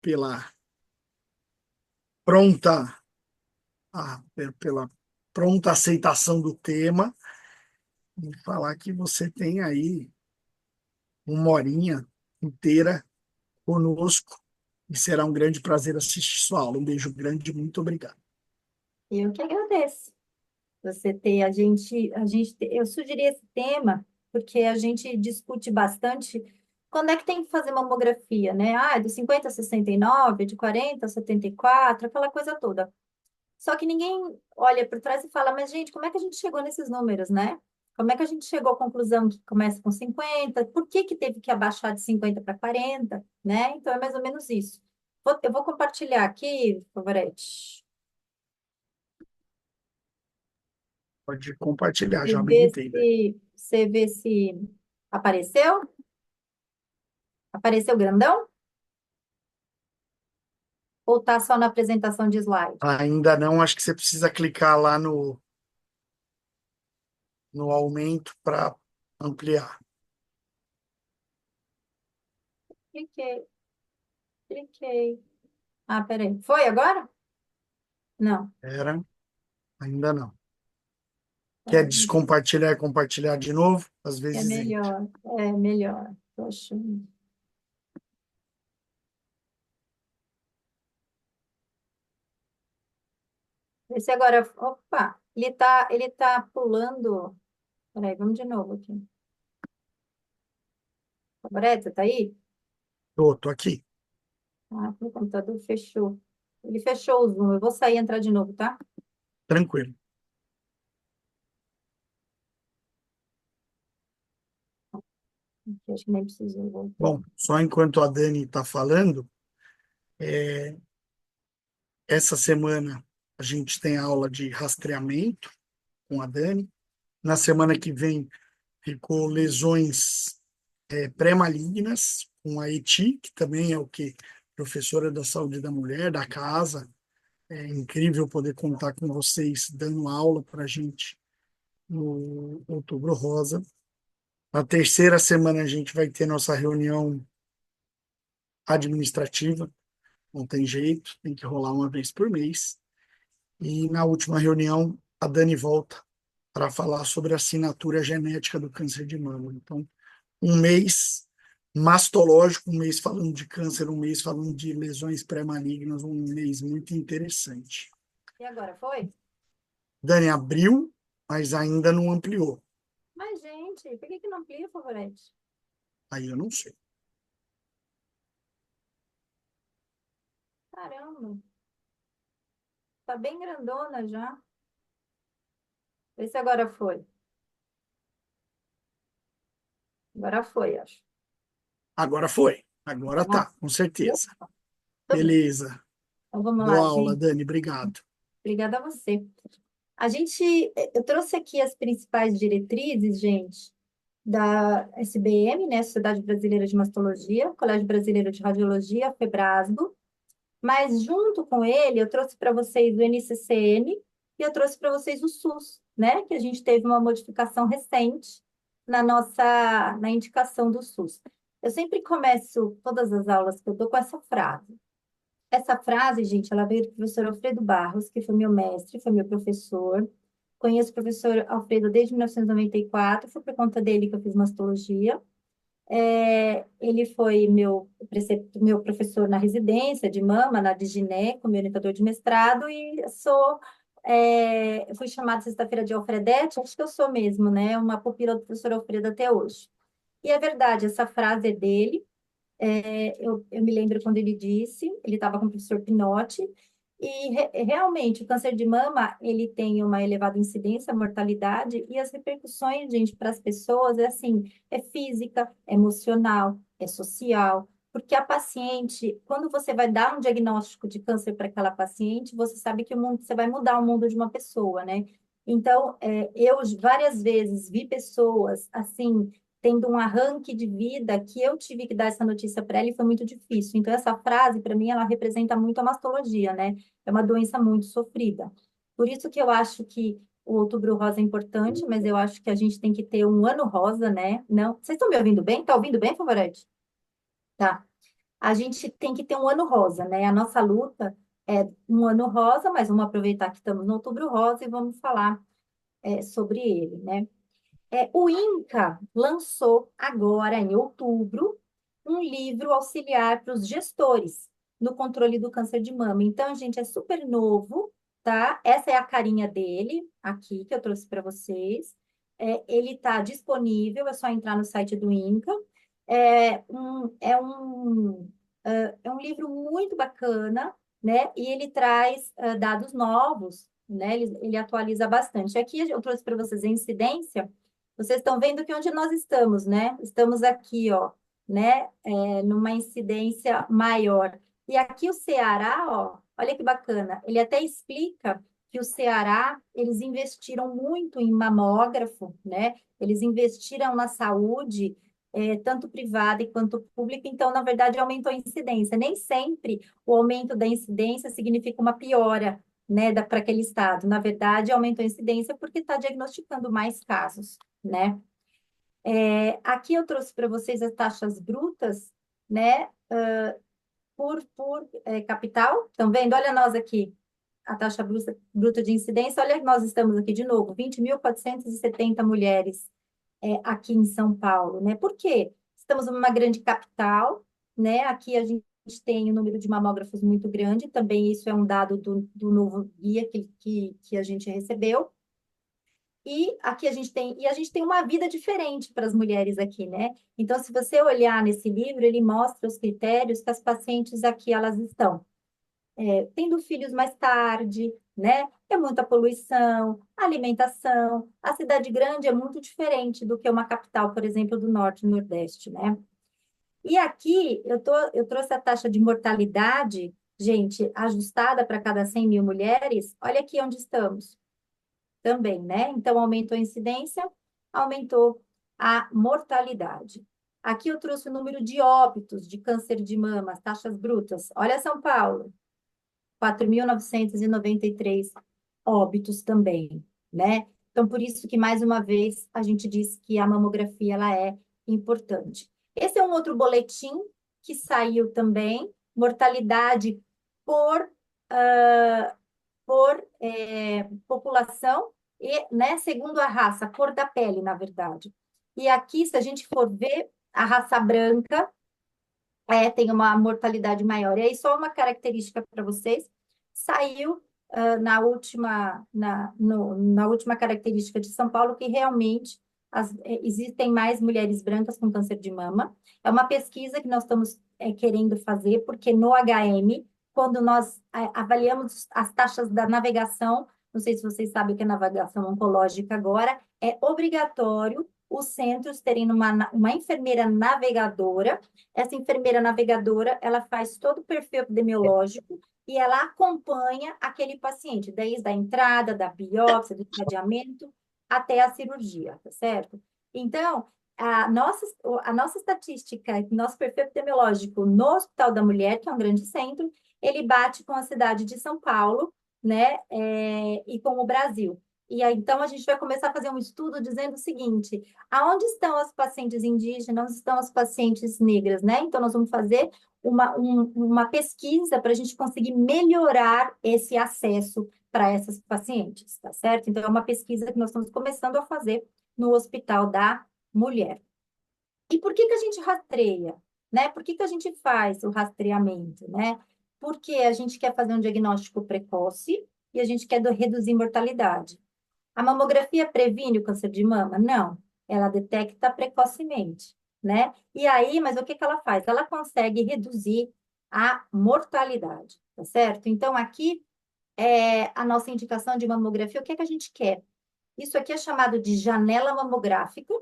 pela pronta, pela pronta aceitação do tema e falar que você tem aí uma horinha inteira conosco e será um grande prazer assistir sua aula. Um beijo grande, muito obrigado. Eu que agradeço. Você ter eu sugeri esse tema porque a gente discute bastante quando é que tem que fazer mamografia, né? Ah, é de 50 a 69, de 40 a 74, aquela coisa toda. Só que ninguém olha por trás e fala, mas gente, como é que a gente chegou nesses números, né? Como é que a gente chegou à conclusão que começa com 50? Por que que teve que abaixar de 50 para 40, né? Então é mais ou menos isso. Eu vou compartilhar aqui, Favorete. Pode compartilhar, Você já vê habilitei, né? se apareceu? Apareceu grandão? Ou tá só na apresentação de slide? Ainda não, acho que você precisa clicar lá no aumento para ampliar. Cliquei, cliquei. Ah, peraí. Foi agora? Não. Era, ainda não. Quer Peraí. descompartilhar e compartilhar de novo? Às É vezes entra. melhor. É melhor. Tô achando. Esse agora. Opa! Ele tá pulando. Peraí, vamos de novo aqui. Favorece, tá aí? Tô aqui, Ah, o computador fechou. Ele fechou o Zoom. Eu vou sair e entrar de novo, tá? tranquilo. Aqui, acho que nem precisou voltar. Bom, só enquanto a Dani está falando, essa semana a gente tem aula de rastreamento com a Dani. Na semana que vem ficou lesões pré-malignas com a Eti, que também é o que? Professora da saúde da mulher, da casa. É incrível poder contar com vocês dando aula para a gente no Outubro Rosa. Na terceira semana a gente vai ter nossa reunião administrativa, não tem jeito, tem que rolar uma vez por mês. E na última reunião, a Dani volta para falar sobre a assinatura genética do câncer de mama. Então, um mês mastológico, um mês falando de câncer, um mês falando de lesões pré-malignas, um mês muito interessante. E agora, foi? Dani abriu, mas ainda não ampliou. Mas, gente, por que que não amplia, Favorete? Aí eu não sei. Caramba, tá bem grandona já. Vê se agora foi. Agora foi, acho. Agora foi. Agora Ah, tá, com certeza. tudo bem. Beleza. Então vamos lá, Boa aula, gente. Dani. Obrigado. Obrigada a você. Eu trouxe aqui as principais diretrizes, gente, da SBM, né, Sociedade Brasileira de Mastologia, Colégio Brasileiro de Radiologia, FEBRASGO, mas junto com ele eu trouxe para vocês o NCCN e eu trouxe para vocês o SUS, né, que a gente teve uma modificação recente na indicação do SUS. Eu sempre começo todas as aulas que eu dou com essa frase. Essa frase, gente, ela veio do professor Alfredo Barros, que foi meu mestre, foi meu professor. Conheço o professor Alfredo desde 1994, foi por conta dele que eu fiz mastologia. Ele foi meu professor na residência de mama, na de gineco, meu orientador de mestrado, e fui chamada sexta-feira de Alfredete, acho que eu sou mesmo, né? Uma pupila do professor Alfredo até hoje. E é verdade, essa frase é dele. Eu me lembro quando ele disse, ele estava com o professor Pinotti, e realmente o câncer de mama, ele tem uma elevada incidência, mortalidade, e as repercussões, gente, para as pessoas é assim, é física, é emocional, é social, porque a paciente, quando você vai dar um diagnóstico de câncer para aquela paciente, você sabe que você vai mudar o mundo de uma pessoa, né? Então, eu várias vezes vi pessoas assim tendo um arranque de vida que eu tive que dar essa notícia para ela e foi muito difícil. Então, essa frase, para mim, ela representa muito a mastologia, né? É uma doença muito sofrida. Por isso que eu acho que o Outubro Rosa é importante, mas eu acho que a gente tem que ter um ano rosa, né? Não. Vocês estão me ouvindo bem? Tá ouvindo bem, Favorete? Tá. a gente tem que ter um ano rosa, né? A nossa luta é um ano rosa, mas vamos aproveitar que estamos no Outubro Rosa e vamos falar sobre ele, né? O INCA lançou agora, em outubro, um livro auxiliar para os gestores no controle do câncer de mama. Então, gente, é super novo, tá? Essa é a carinha dele, aqui, que eu trouxe para vocês. Ele está disponível, é só entrar no site do INCA. É um livro muito bacana, né? E ele traz dados novos, né? Ele atualiza bastante. Aqui eu trouxe para vocês a incidência. Vocês estão vendo que onde nós estamos, né? Estamos aqui, ó, né? Numa incidência maior. E aqui o Ceará, ó, olha que bacana. Ele até explica que o Ceará, eles investiram muito em mamógrafo, né? Eles investiram na saúde, tanto privada quanto pública, então, na verdade, aumentou a incidência. Nem sempre o aumento da incidência significa uma piora, né, para aquele estado. Na verdade, aumentou a incidência porque está diagnosticando mais casos, né? Aqui eu trouxe para vocês as taxas brutas, né, por capital. Estão vendo? Olha nós aqui, a taxa bruta de incidência. Olha, nós estamos aqui de novo, 20.470 mulheres aqui em São Paulo, né? Por quê? Estamos numa grande capital, né? Aqui a gente tem um número de mamógrafos muito grande, também isso é um dado do novo guia que a gente recebeu. E aqui a gente tem uma vida diferente para as mulheres aqui, né? Então, se você olhar nesse livro, ele mostra os critérios que as pacientes aqui elas estão tendo filhos mais tarde, né? É muita poluição, alimentação. A cidade grande é muito diferente do que uma capital, por exemplo, do Norte e Nordeste, né? E aqui eu trouxe a taxa de mortalidade, gente, ajustada para cada 100 mil mulheres. Olha aqui onde estamos também, né? Então, aumentou a incidência, aumentou a mortalidade. Aqui eu trouxe o número de óbitos de câncer de mama, as taxas brutas. Olha São Paulo, 4.993 óbitos também, né? Então, por isso que, mais uma vez, a gente diz que a mamografia ela é importante. Esse é um outro boletim que saiu também, mortalidade por, ah, por população e, né, segundo a raça, a cor da pele, na verdade. E aqui, se a gente for ver, a raça branca tem uma mortalidade maior. E aí, só uma característica para vocês, saiu na última característica de São Paulo que realmente existem mais mulheres brancas com câncer de mama. É uma pesquisa que nós estamos querendo fazer, porque no HM, quando nós avaliamos as taxas da navegação, não sei se vocês sabem o que é navegação oncológica agora, é obrigatório os centros terem uma enfermeira navegadora. Essa enfermeira navegadora, ela faz todo o perfil epidemiológico e ela acompanha aquele paciente, desde a entrada, da biópsia, do estadiamento, até a cirurgia, tá certo? Então, a nossa estatística, nosso perfil epidemiológico no Hospital da Mulher, que é um grande centro, ele bate com a cidade de São Paulo, né, e com o Brasil. E aí, então, a gente vai começar a fazer um estudo dizendo o seguinte: aonde estão as pacientes indígenas, onde estão as pacientes negras, né? Então, nós vamos fazer uma pesquisa para a gente conseguir melhorar esse acesso para essas pacientes, tá certo? Então, é uma pesquisa que nós estamos começando a fazer no Hospital da Mulher. E por que que a gente rastreia, né? Por que que a gente faz o rastreamento, né? Porque a gente quer fazer um diagnóstico precoce e a gente quer reduzir mortalidade. A mamografia previne o câncer de mama? Não, ela detecta precocemente, né? E aí, mas o que que ela faz? Ela consegue reduzir a mortalidade, tá certo? Então, aqui é a nossa indicação de mamografia. O que é que a gente quer? Isso aqui é chamado de janela mamográfica.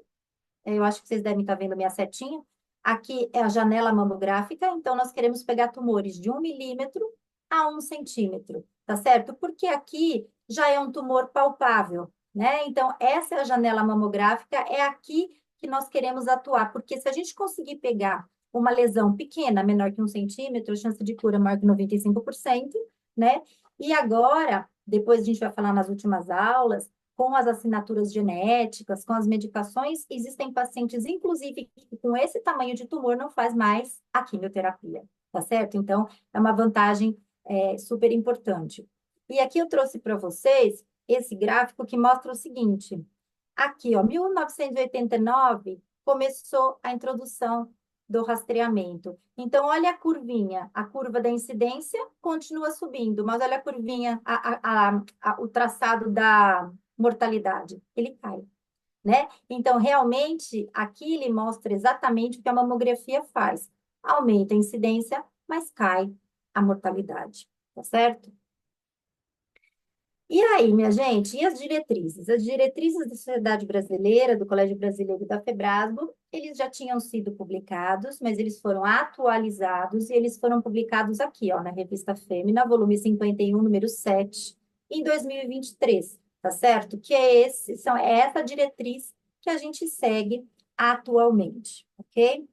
Eu acho que vocês devem estar vendo a minha setinha. Aqui é a janela mamográfica, então nós queremos pegar tumores de 1 milímetro a 1 centímetro, tá certo? Porque aqui já é um tumor palpável, né? Então, essa é a janela mamográfica, é aqui que nós queremos atuar, porque se a gente conseguir pegar uma lesão pequena, menor que 1 centímetro, a chance de cura é maior que 95%, né? E agora, depois a gente vai falar nas últimas aulas, com as assinaturas genéticas, com as medicações, existem pacientes, inclusive, que com esse tamanho de tumor não faz mais a quimioterapia, tá certo? Então, é uma vantagem super importante. E aqui eu trouxe para vocês esse gráfico que mostra o seguinte. Aqui, ó, 1989 começou a introdução do rastreamento. Então, olha a curvinha, a curva da incidência continua subindo, mas olha a curvinha, o traçado da mortalidade, ele cai, né? Então, realmente, aqui ele mostra exatamente o que a mamografia faz. Aumenta a incidência, mas cai a mortalidade, tá certo? E aí, minha gente, e as diretrizes? As diretrizes da Sociedade Brasileira, do Colégio Brasileiro da Febrasgo, eles já tinham sido publicados, mas eles foram atualizados e eles foram publicados aqui, ó, na revista Fêmea, volume 51, número 7, em 2023, tá certo? Que é essa diretriz que a gente segue atualmente, ok?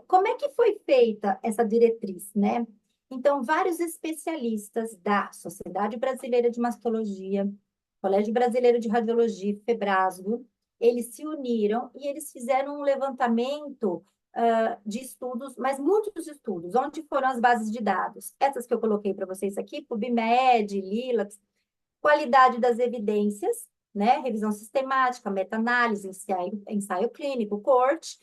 Como é que foi feita essa diretriz, né? Então, vários especialistas da Sociedade Brasileira de Mastologia, Colégio Brasileiro de Radiologia, Febrasgo, eles se uniram e eles fizeram um levantamento de estudos, mas muitos estudos. Onde foram as bases de dados? Essas que eu coloquei para vocês aqui, PubMed, Lilacs, qualidade das evidências, né? Revisão sistemática, meta-análise, ensaio clínico, corte,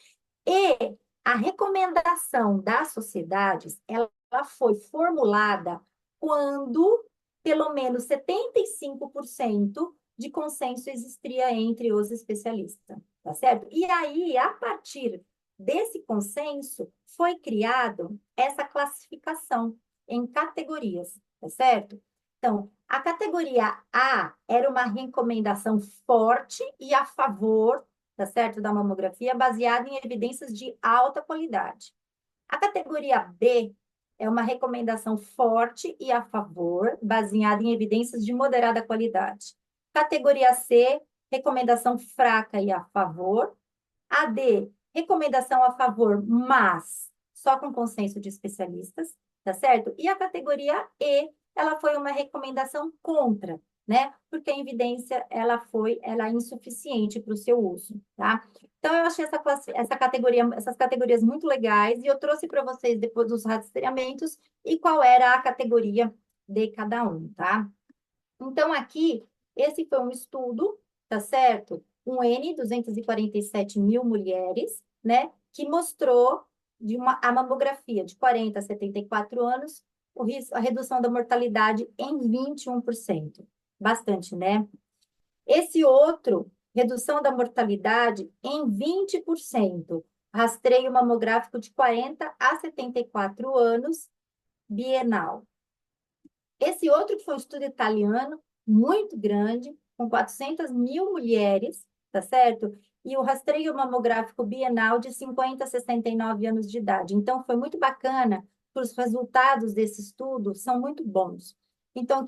e a recomendação das sociedades, ela foi formulada quando pelo menos 75% de consenso existia entre os especialistas, tá certo? E aí, a partir desse consenso, foi criado essa classificação em categorias, tá certo? Então, a categoria A era uma recomendação forte e a favor, tá certo, da mamografia, baseada em evidências de alta qualidade. A categoria B é uma recomendação forte e a favor, baseada em evidências de moderada qualidade. Categoria C, recomendação fraca e a favor. A D, recomendação a favor, mas só com consenso de especialistas, tá certo? E a categoria E, ela foi uma recomendação contra, né? Porque a evidência, ela é insuficiente para o seu uso, tá? Então, eu achei essas categorias muito legais e eu trouxe para vocês depois dos rastreamentos e qual era a categoria de cada um, tá? Então, aqui, esse foi um estudo, tá certo? Um N, 247 mil mulheres, né? Que mostrou a mamografia de 40 a 74 anos, a redução da mortalidade em 21%. Bastante, né? Esse outro, redução da mortalidade em 20%. Rastreio mamográfico de 40 a 74 anos, bienal. Esse outro que foi um estudo italiano, muito grande, com 400 mil mulheres, tá certo? E o rastreio mamográfico bienal de 50 a 69 anos de idade. Então, foi muito bacana, porque os resultados desse estudo são muito bons. Então,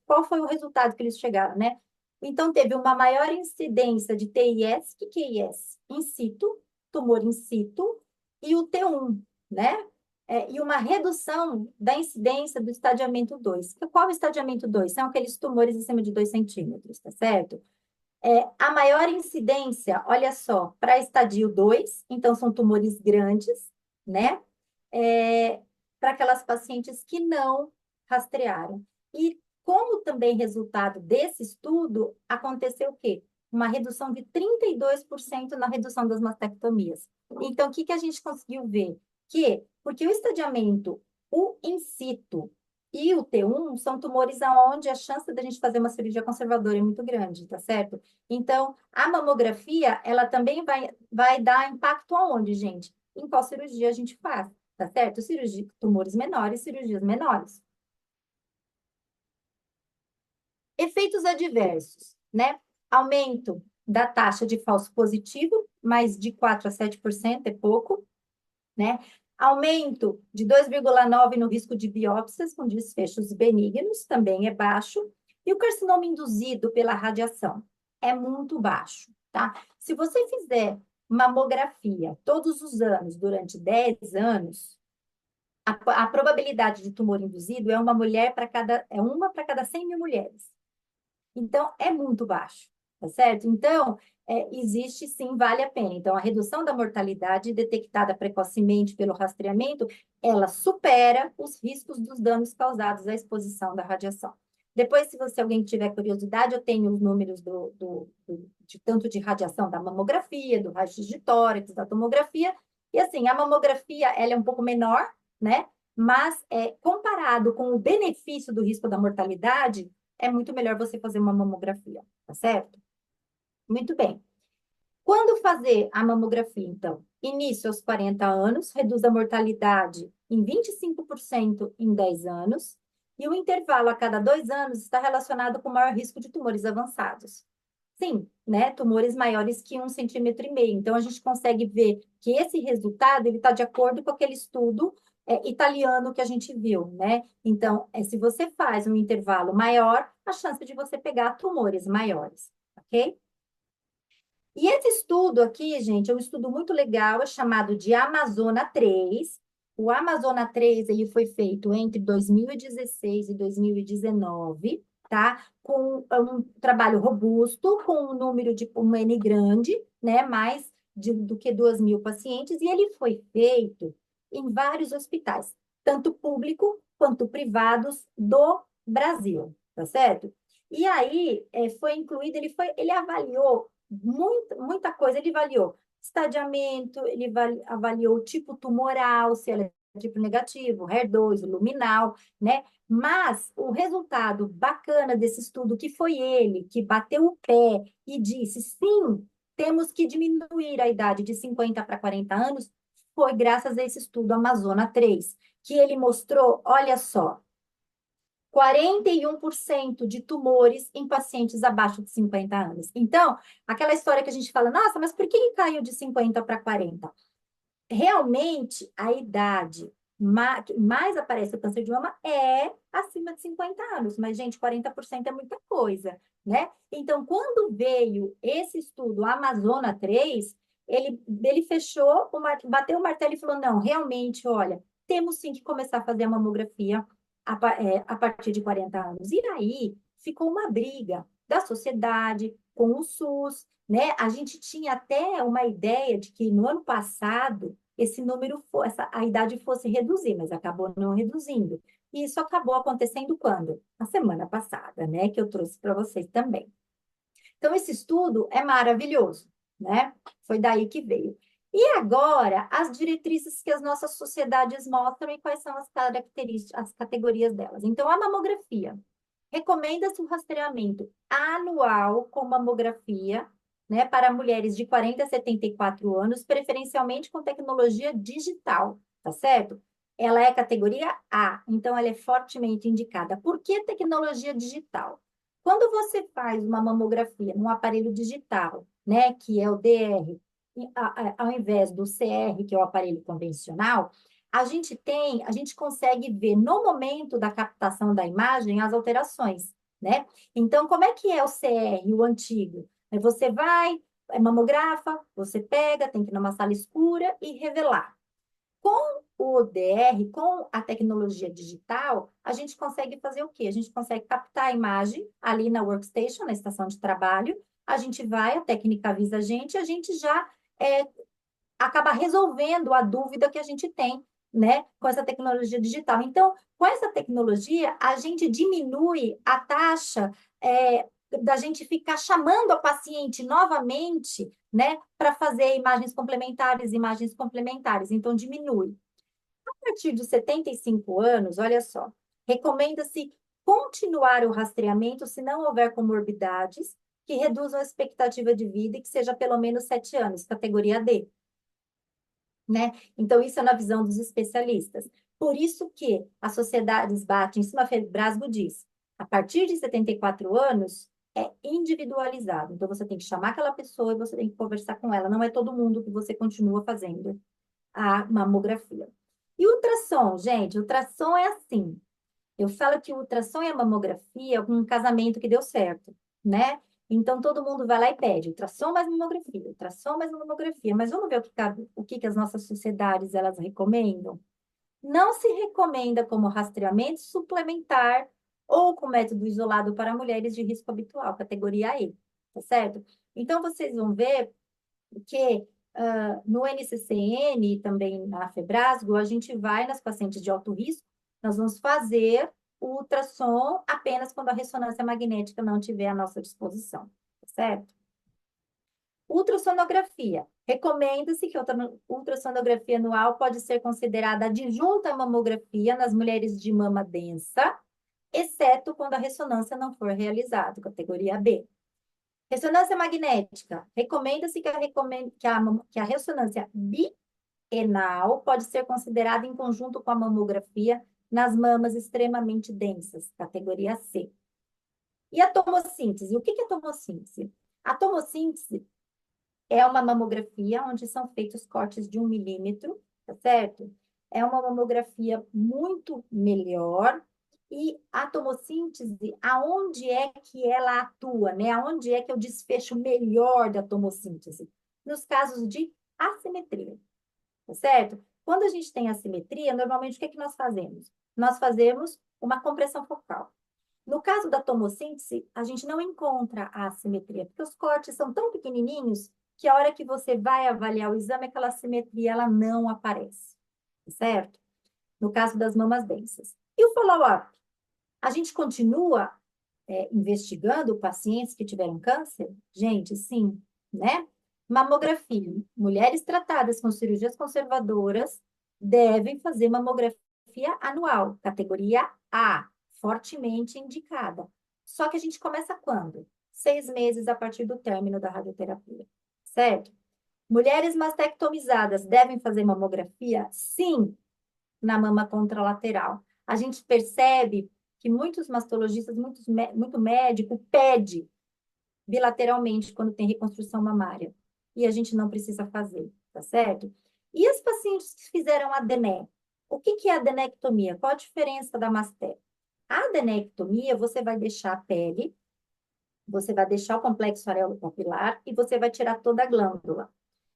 qual foi o resultado que eles chegaram, né? Então, teve uma maior incidência de TIS, que é IS? In situ, tumor in situ, e o T1, né? E uma redução da incidência do estadiamento 2. Qual é o estadiamento 2? São aqueles tumores acima de 2 centímetros, tá certo? A maior incidência, olha só, para estadio 2, então são tumores grandes, né? Para aquelas pacientes que não rastrearam. E como também resultado desse estudo, aconteceu o quê? Uma redução de 32% na redução das mastectomias. Então, o que a gente conseguiu ver? Porque o estadiamento, o in situ e o T1 são tumores aonde a chance da gente fazer uma cirurgia conservadora é muito grande, tá certo? Então, a mamografia, ela também vai dar impacto aonde, gente? Em qual cirurgia a gente faz, tá certo? Tumores menores, cirurgias menores. Efeitos adversos, né? Aumento da taxa de falso positivo, mais de 4 a 7% é pouco, né? Aumento de 2,9 no risco de biópsias com desfechos benignos, também é baixo. E o carcinoma induzido pela radiação é muito baixo, tá? Se você fizer mamografia todos os anos, durante 10 anos, a probabilidade de tumor induzido é uma para cada 100 mil mulheres. Então, é muito baixo, tá certo? Então, existe sim, vale a pena. Então, a redução da mortalidade detectada precocemente pelo rastreamento, ela supera os riscos dos danos causados à exposição da radiação. Depois, se você alguém tiver curiosidade, eu tenho os números de tanto de radiação da mamografia, do raio-x de tórax, da tomografia. E assim, a mamografia, ela é um pouco menor, né? Mas, comparado com o benefício do risco da mortalidade, é muito melhor você fazer uma mamografia, tá certo? Muito bem. Quando fazer a mamografia, então? Início aos 40 anos, reduz a mortalidade em 25% em 10 anos, e o intervalo a cada 2 anos está relacionado com maior risco de tumores avançados. Sim, né? Tumores maiores que 1,5 cm. Então, a gente consegue ver que esse resultado ele está de acordo com aquele estudo italiano que a gente viu, né? Então, se você faz um intervalo maior, a chance de você pegar tumores maiores, ok? E esse estudo aqui, gente, é um estudo muito legal, é chamado de Amazona 3. O Amazona 3 ele foi feito entre 2016 e 2019, tá? Com um trabalho robusto, com um número de um N grande, né? Mais do que 2.000 pacientes, e ele foi feito em vários hospitais, tanto público quanto privados do Brasil, tá certo? E aí, foi incluído, ele avaliou muita coisa. Ele avaliou estadiamento, ele avaliou o tipo tumoral, se ela é tipo negativo, HER2, luminal, né? Mas o resultado bacana desse estudo, que foi ele que bateu o pé e disse, sim, temos que diminuir a idade de 50 para 40 anos, foi graças a esse estudo Amazona 3, que ele mostrou, olha só, 41% de tumores em pacientes abaixo de 50 anos. Então, aquela história que a gente fala, nossa, mas por que caiu de 50 para 40? Realmente, a idade que mais aparece o câncer de mama é acima de 50 anos, mas, gente, 40% é muita coisa, né? Então, quando veio esse estudo, a Amazona 3, ele fechou, bateu o martelo e falou, não, realmente, olha, temos sim que começar a fazer a mamografia a partir de 40 anos. E aí, ficou uma briga da sociedade com o SUS, né? A gente tinha até uma ideia de que no ano passado esse número a idade fosse reduzir, mas acabou não reduzindo. E isso acabou acontecendo quando? Na semana passada, né? Que eu trouxe para vocês também. Então, esse estudo é maravilhoso, né? Foi daí que veio. E agora, as diretrizes que as nossas sociedades mostram e quais são as características, as categorias delas. Então, a mamografia. Recomenda-se o rastreamento anual com mamografia, né, para mulheres de 40 a 74 anos, preferencialmente com tecnologia digital, tá certo? Ela é categoria A, então ela é fortemente indicada. Por que tecnologia digital? Quando você faz uma mamografia num aparelho digital, né, que é o DR, ao invés do CR, que é o aparelho convencional, a gente consegue ver no momento da captação da imagem as alterações, né? Então, como é que é o CR, o antigo? Você vai, mamografa, você pega, tem que ir numa sala escura e revelar. Com o DR, com a tecnologia digital, a gente consegue fazer o quê? A gente consegue captar a imagem ali na workstation, na estação de trabalho, a gente vai, a técnica avisa a gente já acaba resolvendo a dúvida que a gente tem, né, com essa tecnologia digital. Então, com essa tecnologia, a gente diminui a taxa da gente ficar chamando a paciente novamente, né, para fazer imagens complementares. Então, diminui. A partir dos 75 anos, olha só, recomenda-se continuar o rastreamento se não houver comorbidades que reduzam a expectativa de vida e que seja pelo menos 7 anos, categoria D, né? Então, isso é na visão dos especialistas. Por isso que as sociedades batem em cima, Brasgo diz, a partir de 74 anos é individualizado. Então, você tem que chamar aquela pessoa e você tem que conversar com ela. Não é todo mundo que você continua fazendo a mamografia. E ultrassom, gente, ultrassom é assim. Eu falo que o ultrassom e a mamografia é um casamento que deu certo, né? Então, todo mundo vai lá e pede ultrassom mais mamografia, ultrassom mais mamografia. Mas vamos ver o que as nossas sociedades elas recomendam? Não se recomenda como rastreamento suplementar ou com método isolado para mulheres de risco habitual, categoria E, tá certo? Então, vocês vão ver que no NCCN e também na Febrasgo, a gente vai nas pacientes de alto risco, nós vamos fazer o ultrassom apenas quando a ressonância magnética não tiver à nossa disposição, tá certo? Ultrassonografia. Recomenda-se que a ultrassonografia anual pode ser considerada adjunta à mamografia nas mulheres de mama densa, exceto quando a ressonância não for realizada, categoria B. Ressonância magnética. Recomenda-se que a ressonância bienal pode ser considerada em conjunto com a mamografia nas mamas extremamente densas, categoria C. E a tomossíntese? O que é tomossíntese? A tomossíntese é uma mamografia onde são feitos cortes de 1 milímetro, tá certo? É uma mamografia muito melhor. E a tomossíntese, aonde é que ela atua, né? Aonde é que é o desfecho melhor da tomossíntese? Nos casos de assimetria, tá certo? Quando a gente tem assimetria, normalmente o que é que nós fazemos? Nós fazemos uma compressão focal. No caso da tomossíntese, a gente não encontra a assimetria, porque os cortes são tão pequenininhos que a hora que você vai avaliar o exame, aquela assimetria ela não aparece, certo? No caso das mamas densas. E o follow-up? A gente continua investigando pacientes que tiveram câncer? Gente, sim, né? Mamografia. Mulheres tratadas com cirurgias conservadoras devem fazer mamografia anual, categoria A, fortemente indicada. Só que a gente começa quando? 6 meses a partir do término da radioterapia, certo? Mulheres mastectomizadas devem fazer mamografia? Sim, na mama contralateral. A gente percebe que muitos mastologistas, muito médico, pede bilateralmente quando tem reconstrução mamária. E a gente não precisa fazer, tá certo? E as pacientes que fizeram adené? O que é adenectomia? Qual a diferença da masté? A adenectomia, você vai deixar a pele, você vai deixar o complexo areopapilar e você vai tirar toda a glândula.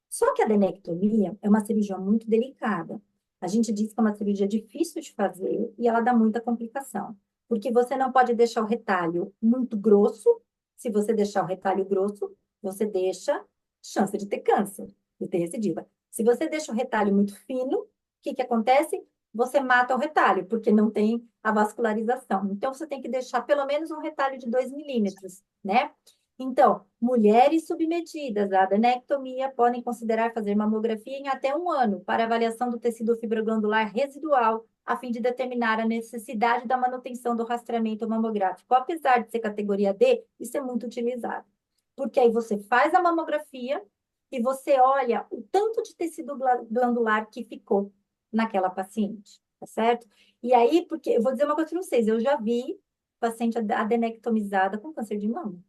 Só que a adenectomia é uma cirurgia muito delicada. A gente diz que é uma cirurgia difícil de fazer e ela dá muita complicação. Porque você não pode deixar o retalho muito grosso. Se você deixar o retalho grosso, você deixa chance de ter câncer, de ter recidiva. Se você deixa o retalho muito fino, o que acontece? Você mata o retalho, porque não tem a vascularização. Então, você tem que deixar pelo menos um retalho de 2 milímetros, né? Então, mulheres submetidas à adenectomia podem considerar fazer mamografia em até 1 ano para avaliação do tecido fibroglandular residual, a fim de determinar a necessidade da manutenção do rastreamento mamográfico. Apesar de ser categoria D, isso é muito utilizado. Porque aí você faz a mamografia e você olha o tanto de tecido glandular que ficou naquela paciente, tá certo? E aí, porque eu vou dizer uma coisa para vocês, eu já vi paciente adenectomizada com câncer de mama.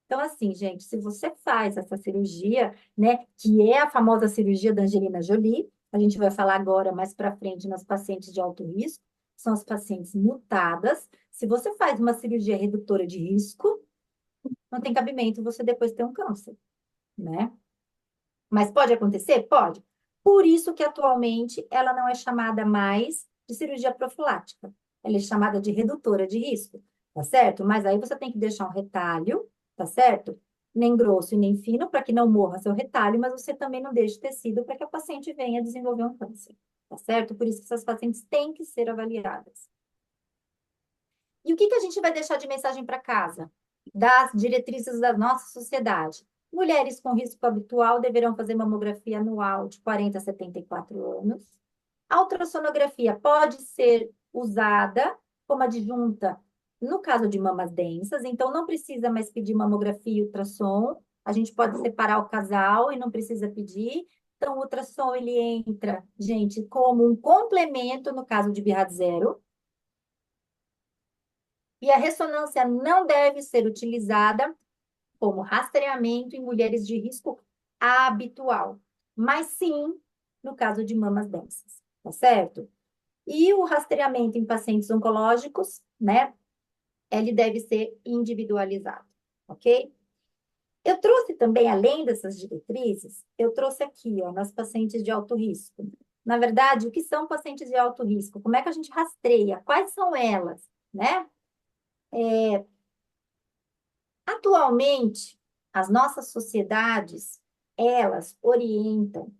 Então, assim, gente, se você faz essa cirurgia, né, que é a famosa cirurgia da Angelina Jolie, a gente vai falar agora mais para frente nas pacientes de alto risco, são as pacientes mutadas. Se você faz uma cirurgia redutora de risco, não tem cabimento você depois ter um câncer, né? Mas pode acontecer? Pode. Por isso que atualmente ela não é chamada mais de cirurgia profilática. Ela é chamada de redutora de risco, tá certo? Mas aí você tem que deixar um retalho, tá certo? Nem grosso e nem fino, para que não morra seu retalho, mas você também não deixe tecido para que a paciente venha desenvolver um câncer, tá certo? Por isso que essas pacientes têm que ser avaliadas. E o que a gente vai deixar de mensagem para casa? Das diretrizes da nossa sociedade. Mulheres com risco habitual deverão fazer mamografia anual de 40 a 74 anos. A ultrassonografia pode ser usada como adjunta no caso de mamas densas, então não precisa mais pedir mamografia e ultrassom. A gente pode separar o casal e não precisa pedir. Então, o ultrassom ele entra, gente, como um complemento no caso de BIRAD zero. E a ressonância não deve ser utilizada como rastreamento em mulheres de risco habitual, mas sim no caso de mamas densas, tá certo? E o rastreamento em pacientes oncológicos, né? Ele deve ser individualizado, ok? Eu trouxe também, além dessas diretrizes, eu trouxe aqui, ó, nas pacientes de alto risco. Na verdade, o que são pacientes de alto risco? Como é que a gente rastreia? Quais são elas, né? Atualmente, as nossas sociedades, elas orientam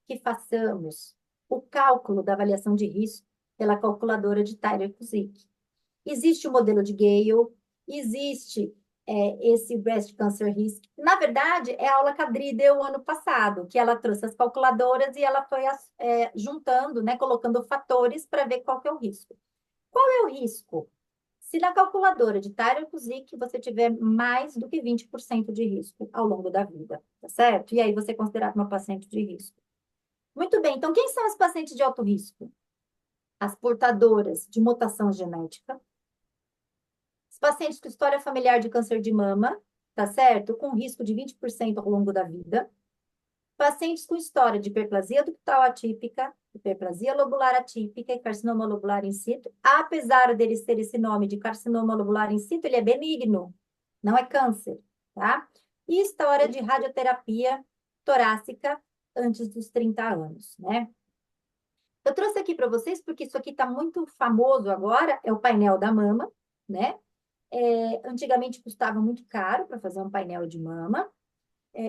que façamos o cálculo da avaliação de risco pela calculadora de Tyler-Cuzick. Existe o modelo de Gale, existe esse Breast Cancer Risk. Na verdade, é a aula que a Dri deu ano passado, que ela trouxe as calculadoras e ela foi juntando, né, colocando fatores para ver qual que é o risco. Qual é o risco? Se na calculadora de Tyler-Cuzick você tiver mais do que 20% de risco ao longo da vida, tá certo? E aí você é considerado uma paciente de risco. Muito bem, então quem são as pacientes de alto risco? As portadoras de mutação genética, os pacientes com história familiar de câncer de mama, tá certo? Com risco de 20% ao longo da vida. Pacientes com história de hiperplasia ductal atípica, hiperplasia lobular atípica e carcinoma lobular in situ. Apesar deles ter esse nome de carcinoma lobular in situ, ele é benigno, não é câncer, tá? E história de radioterapia torácica antes dos 30 anos, né? Eu trouxe aqui para vocês porque isso aqui está muito famoso agora, é o painel da mama, né? Antigamente custava muito caro para fazer um painel de mama.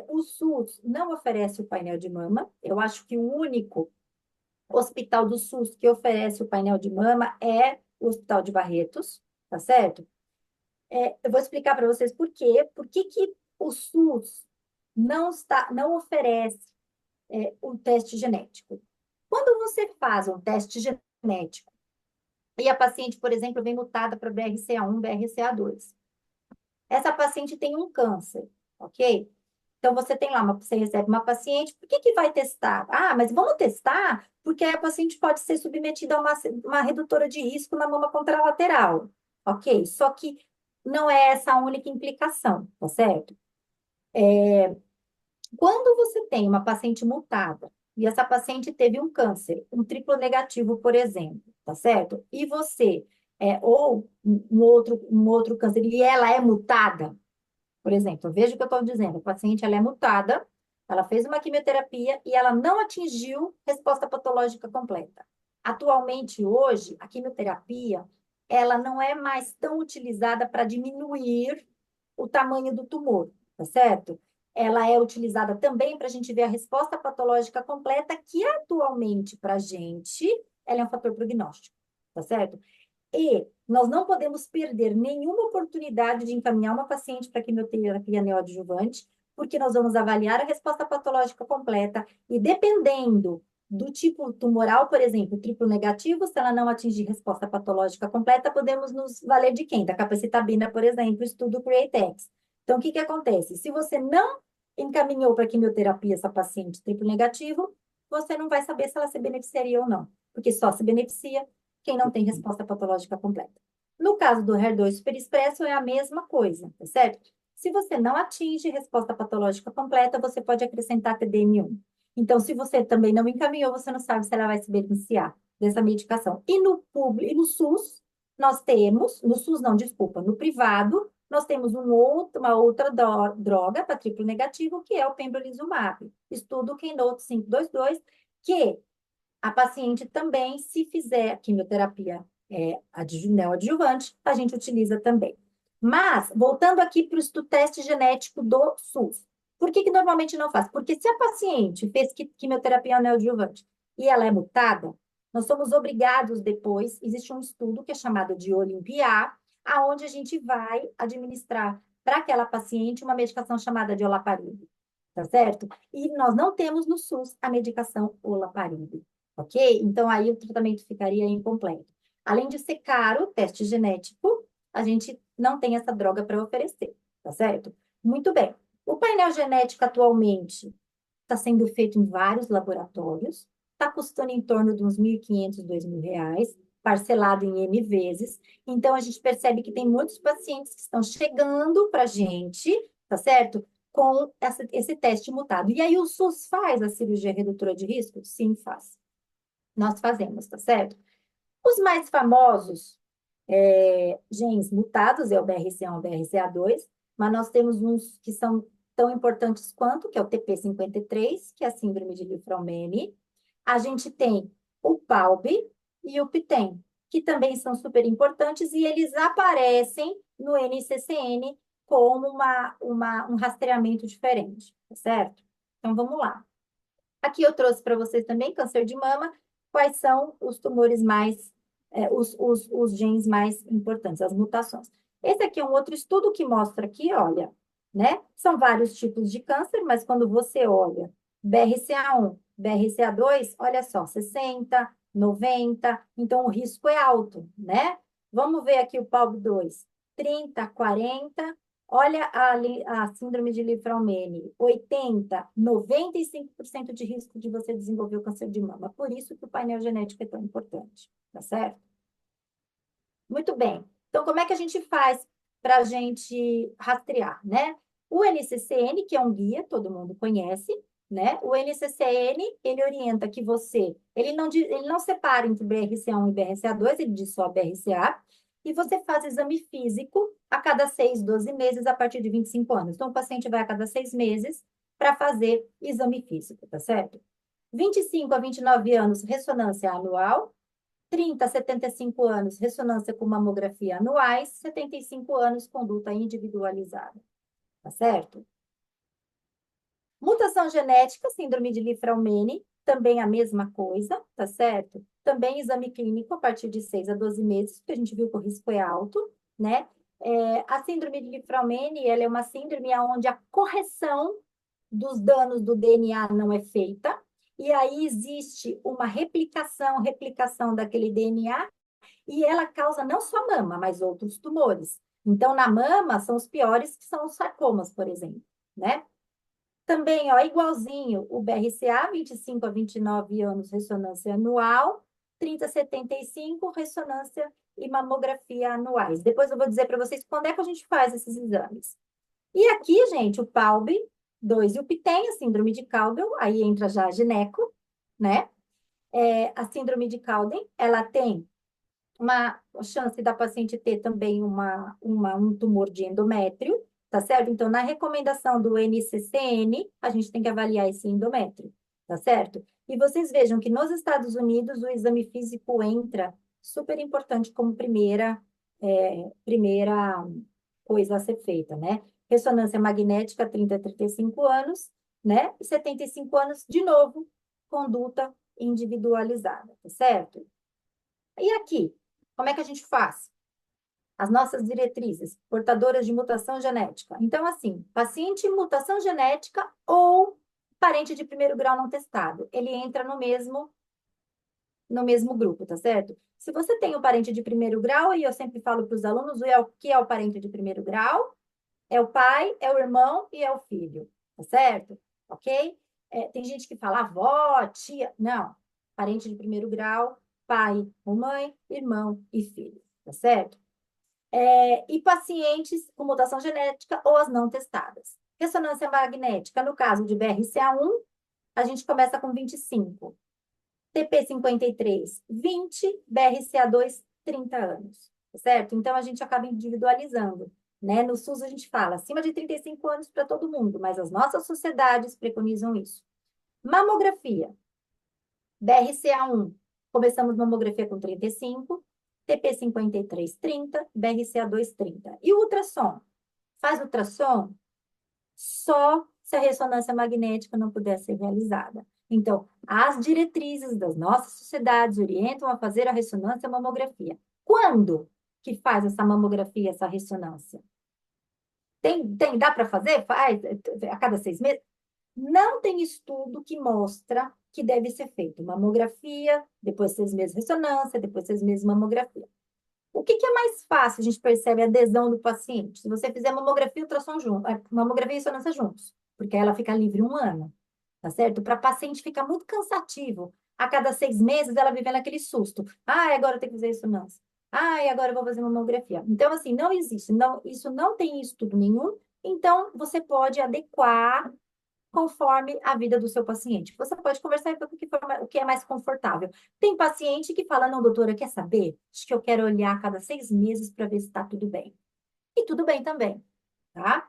O SUS não oferece o painel de mama. Eu acho que o único hospital do SUS que oferece o painel de mama é o Hospital de Barretos, tá certo? Eu vou explicar para vocês por quê. Por que que o SUS não oferece o teste genético? Quando você faz um teste genético e a paciente, por exemplo, vem mutada para BRCA1, BRCA2, essa paciente tem um câncer, ok? Então, você tem lá, você recebe uma paciente, por que que vai testar? Ah, mas vamos testar porque a paciente pode ser submetida a uma redutora de risco na mama contralateral, ok? Só que não é essa a única implicação, tá certo? Quando você tem uma paciente mutada e essa paciente teve um câncer, um triplo negativo, por exemplo, tá certo? E você, ou um outro câncer, e ela é mutada, por exemplo, veja o que eu estou dizendo. A paciente ela é mutada, ela fez uma quimioterapia e ela não atingiu resposta patológica completa. Atualmente, hoje, a quimioterapia ela não é mais tão utilizada para diminuir o tamanho do tumor, tá certo? Ela é utilizada também para a gente ver a resposta patológica completa, que atualmente, para a gente, ela é um fator prognóstico, tá certo? E nós não podemos perder nenhuma oportunidade de encaminhar uma paciente para quimioterapia neoadjuvante, porque nós vamos avaliar a resposta patológica completa e dependendo do tipo tumoral, por exemplo, triplo negativo, se ela não atingir resposta patológica completa, podemos nos valer de quem? Da capacitabina, por exemplo, estudo CREATE-X. Então, o que que acontece? Se você não encaminhou para quimioterapia essa paciente triplo negativo, você não vai saber se ela se beneficiaria ou não, porque só se beneficia quem não tem resposta patológica completa. No caso do HER2 superexpresso, é a mesma coisa, tá certo? Se você não atinge resposta patológica completa, você pode acrescentar TDM1. Então, se você também não encaminhou, você não sabe se ela vai se beneficiar dessa medicação. E no público, e no SUS, nós temos, no SUS não, desculpa, no privado, nós temos uma outra droga para triplo negativo, que é o pembrolizumab. Estudo Keynote 522, que a paciente também, se fizer a quimioterapia neoadjuvante, a gente utiliza também. Mas, voltando aqui para o teste genético do SUS, por que que normalmente não faz? Porque se a paciente fez quimioterapia neoadjuvante e ela é mutada, nós somos obrigados depois, existe um estudo que é chamado de Olimpiar, aonde a gente vai administrar para aquela paciente uma medicação chamada de olaparib, tá certo? E nós não temos no SUS a medicação olaparib, ok? Então, aí o tratamento ficaria incompleto. Além de ser caro, teste genético, a gente não tem essa droga para oferecer, tá certo? Muito bem. O painel genético atualmente está sendo feito em vários laboratórios, está custando em torno de uns 1.500, R$ 2.000, parcelado em M vezes. Então, a gente percebe que tem muitos pacientes que estão chegando para a gente, tá certo? Com esse teste mutado. E aí, o SUS faz a cirurgia redutora de risco? Sim, faz. Nós fazemos, tá certo? Os mais famosos genes mutados é o BRCA1, BRCA2, mas nós temos uns que são tão importantes quanto, que é o TP53, que é a síndrome de Lifraumene. A gente tem o PALB e o PTEN, que também são super importantes, e eles aparecem no NCCN como um rastreamento diferente, tá certo? Então, vamos lá. Aqui eu trouxe para vocês também câncer de mama, quais são os tumores mais, os genes mais importantes, as mutações. Esse aqui é um outro estudo que mostra aqui, olha, né? São vários tipos de câncer, mas quando você olha BRCA1, BRCA2, olha só, 60, 90, então o risco é alto, né? Vamos ver aqui o PALB2, 30, 40, olha a síndrome de Li-Fraumeni, 80, 95% de risco de você desenvolver o câncer de mama. Por isso que o painel genético é tão importante, tá certo? Muito bem. Então, como é que a gente faz para a gente rastrear, né? O NCCN, que é um guia, todo mundo conhece, né? O NCCN, ele orienta que você... ele não separa entre BRCA1 e BRCA2, ele diz só BRCA, e você faz exame físico a cada 6, 12 meses, a partir de 25 anos. Então, o paciente vai a cada 6 meses para fazer exame físico, tá certo? 25 a 29 anos, ressonância anual. 30 a 75 anos, ressonância com mamografia anuais. 75 anos, conduta individualizada. Tá certo? Mutação genética, síndrome de Li-Fraumeni, também a mesma coisa, tá certo? Também exame clínico a partir de 6 a 12 meses, porque a gente viu que o risco é alto, né? A síndrome de Li-Fraumeni, ela é uma síndrome onde a correção dos danos do DNA não é feita, e aí existe uma replicação daquele DNA, e ela causa não só mama, mas outros tumores. Então, na mama, são os piores, que são os sarcomas, por exemplo, né? Também, ó, igualzinho, o BRCA, 25 a 29 anos, ressonância anual, 30 a 75, ressonância e mamografia anuais. Depois eu vou dizer para vocês quando é que a gente faz esses exames. E aqui, gente, o PALB2 e o PTEN, a síndrome de Cowden, aí entra já a gineco, né? A síndrome de Cowden, ela tem uma chance da paciente ter também um tumor de endométrio, tá certo? Então, na recomendação do NCCN, a gente tem que avaliar esse endométrio, tá certo? E vocês vejam que nos Estados Unidos o exame físico entra super importante como primeira coisa a ser feita, né? Ressonância magnética, 30 a 35 anos, né? E 75 anos, de novo, conduta individualizada, tá certo? E aqui, como é que a gente faz? As nossas diretrizes, portadoras de mutação genética. Então, assim, paciente mutação genética ou parente de primeiro grau não testado, ele entra no mesmo grupo, tá certo? Se você tem um parente de primeiro grau, e eu sempre falo para os alunos, o que é o parente de primeiro grau? É o pai, é o irmão e é o filho, tá certo? Ok? Tem gente que fala avó, tia. Não. Parente de primeiro grau, pai ou mãe, irmão e filho, tá certo? E pacientes com mutação genética ou as não testadas. Ressonância magnética, no caso de BRCA1, a gente começa com 25. TP53, 20, BRCA2, 30 anos, tá certo? Então, a gente acaba individualizando, né? No SUS, a gente fala acima de 35 anos para todo mundo, mas as nossas sociedades preconizam isso. Mamografia, BRCA1, começamos mamografia com 35, TP53, 30, BRCA2, 30. E o ultrassom? Faz ultrassom só se a ressonância magnética não puder ser realizada. Então, as diretrizes das nossas sociedades orientam a fazer a ressonância mamografia. Quando que faz essa mamografia, essa ressonância? Dá para fazer? Faz a cada 6 meses? Não tem estudo que mostra que deve ser feito mamografia, depois 6 meses ressonância, depois 6 meses mamografia. O que é mais fácil? A gente percebe a adesão do paciente. Se você fizer mamografia e ultrassom junto, mamografia e ressonância juntos, porque ela fica livre 1 ano, tá certo? Para a paciente fica muito cansativo. A cada 6 meses ela vive naquele susto. Ah, agora eu tenho que fazer ressonância. Ah, e agora eu vou fazer mamografia. Então, assim, não existe. Não, isso não tem estudo nenhum. Então, você pode adequar conforme a vida do seu paciente. Você pode conversar e ver o que é mais confortável. Tem paciente que fala, não, doutora, quer saber? Acho que eu quero olhar a cada 6 meses para ver se está tudo bem. E tudo bem também, tá?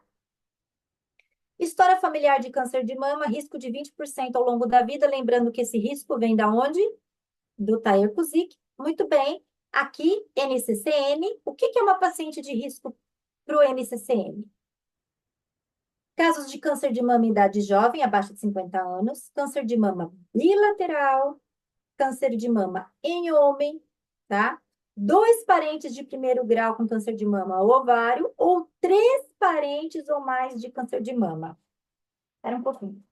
História familiar de câncer de mama, risco de 20% ao longo da vida, lembrando que esse risco vem da onde? Do Tyrer-Cuzick. Muito bem. Aqui, NCCN, o que que é uma paciente de risco para o NCCN? Casos de câncer de mama em idade jovem, abaixo de 50 anos, câncer de mama bilateral, câncer de mama em homem, tá? 2 parentes de primeiro grau com câncer de mama ovário ou 3 parentes ou mais de câncer de mama. Espera um pouquinho.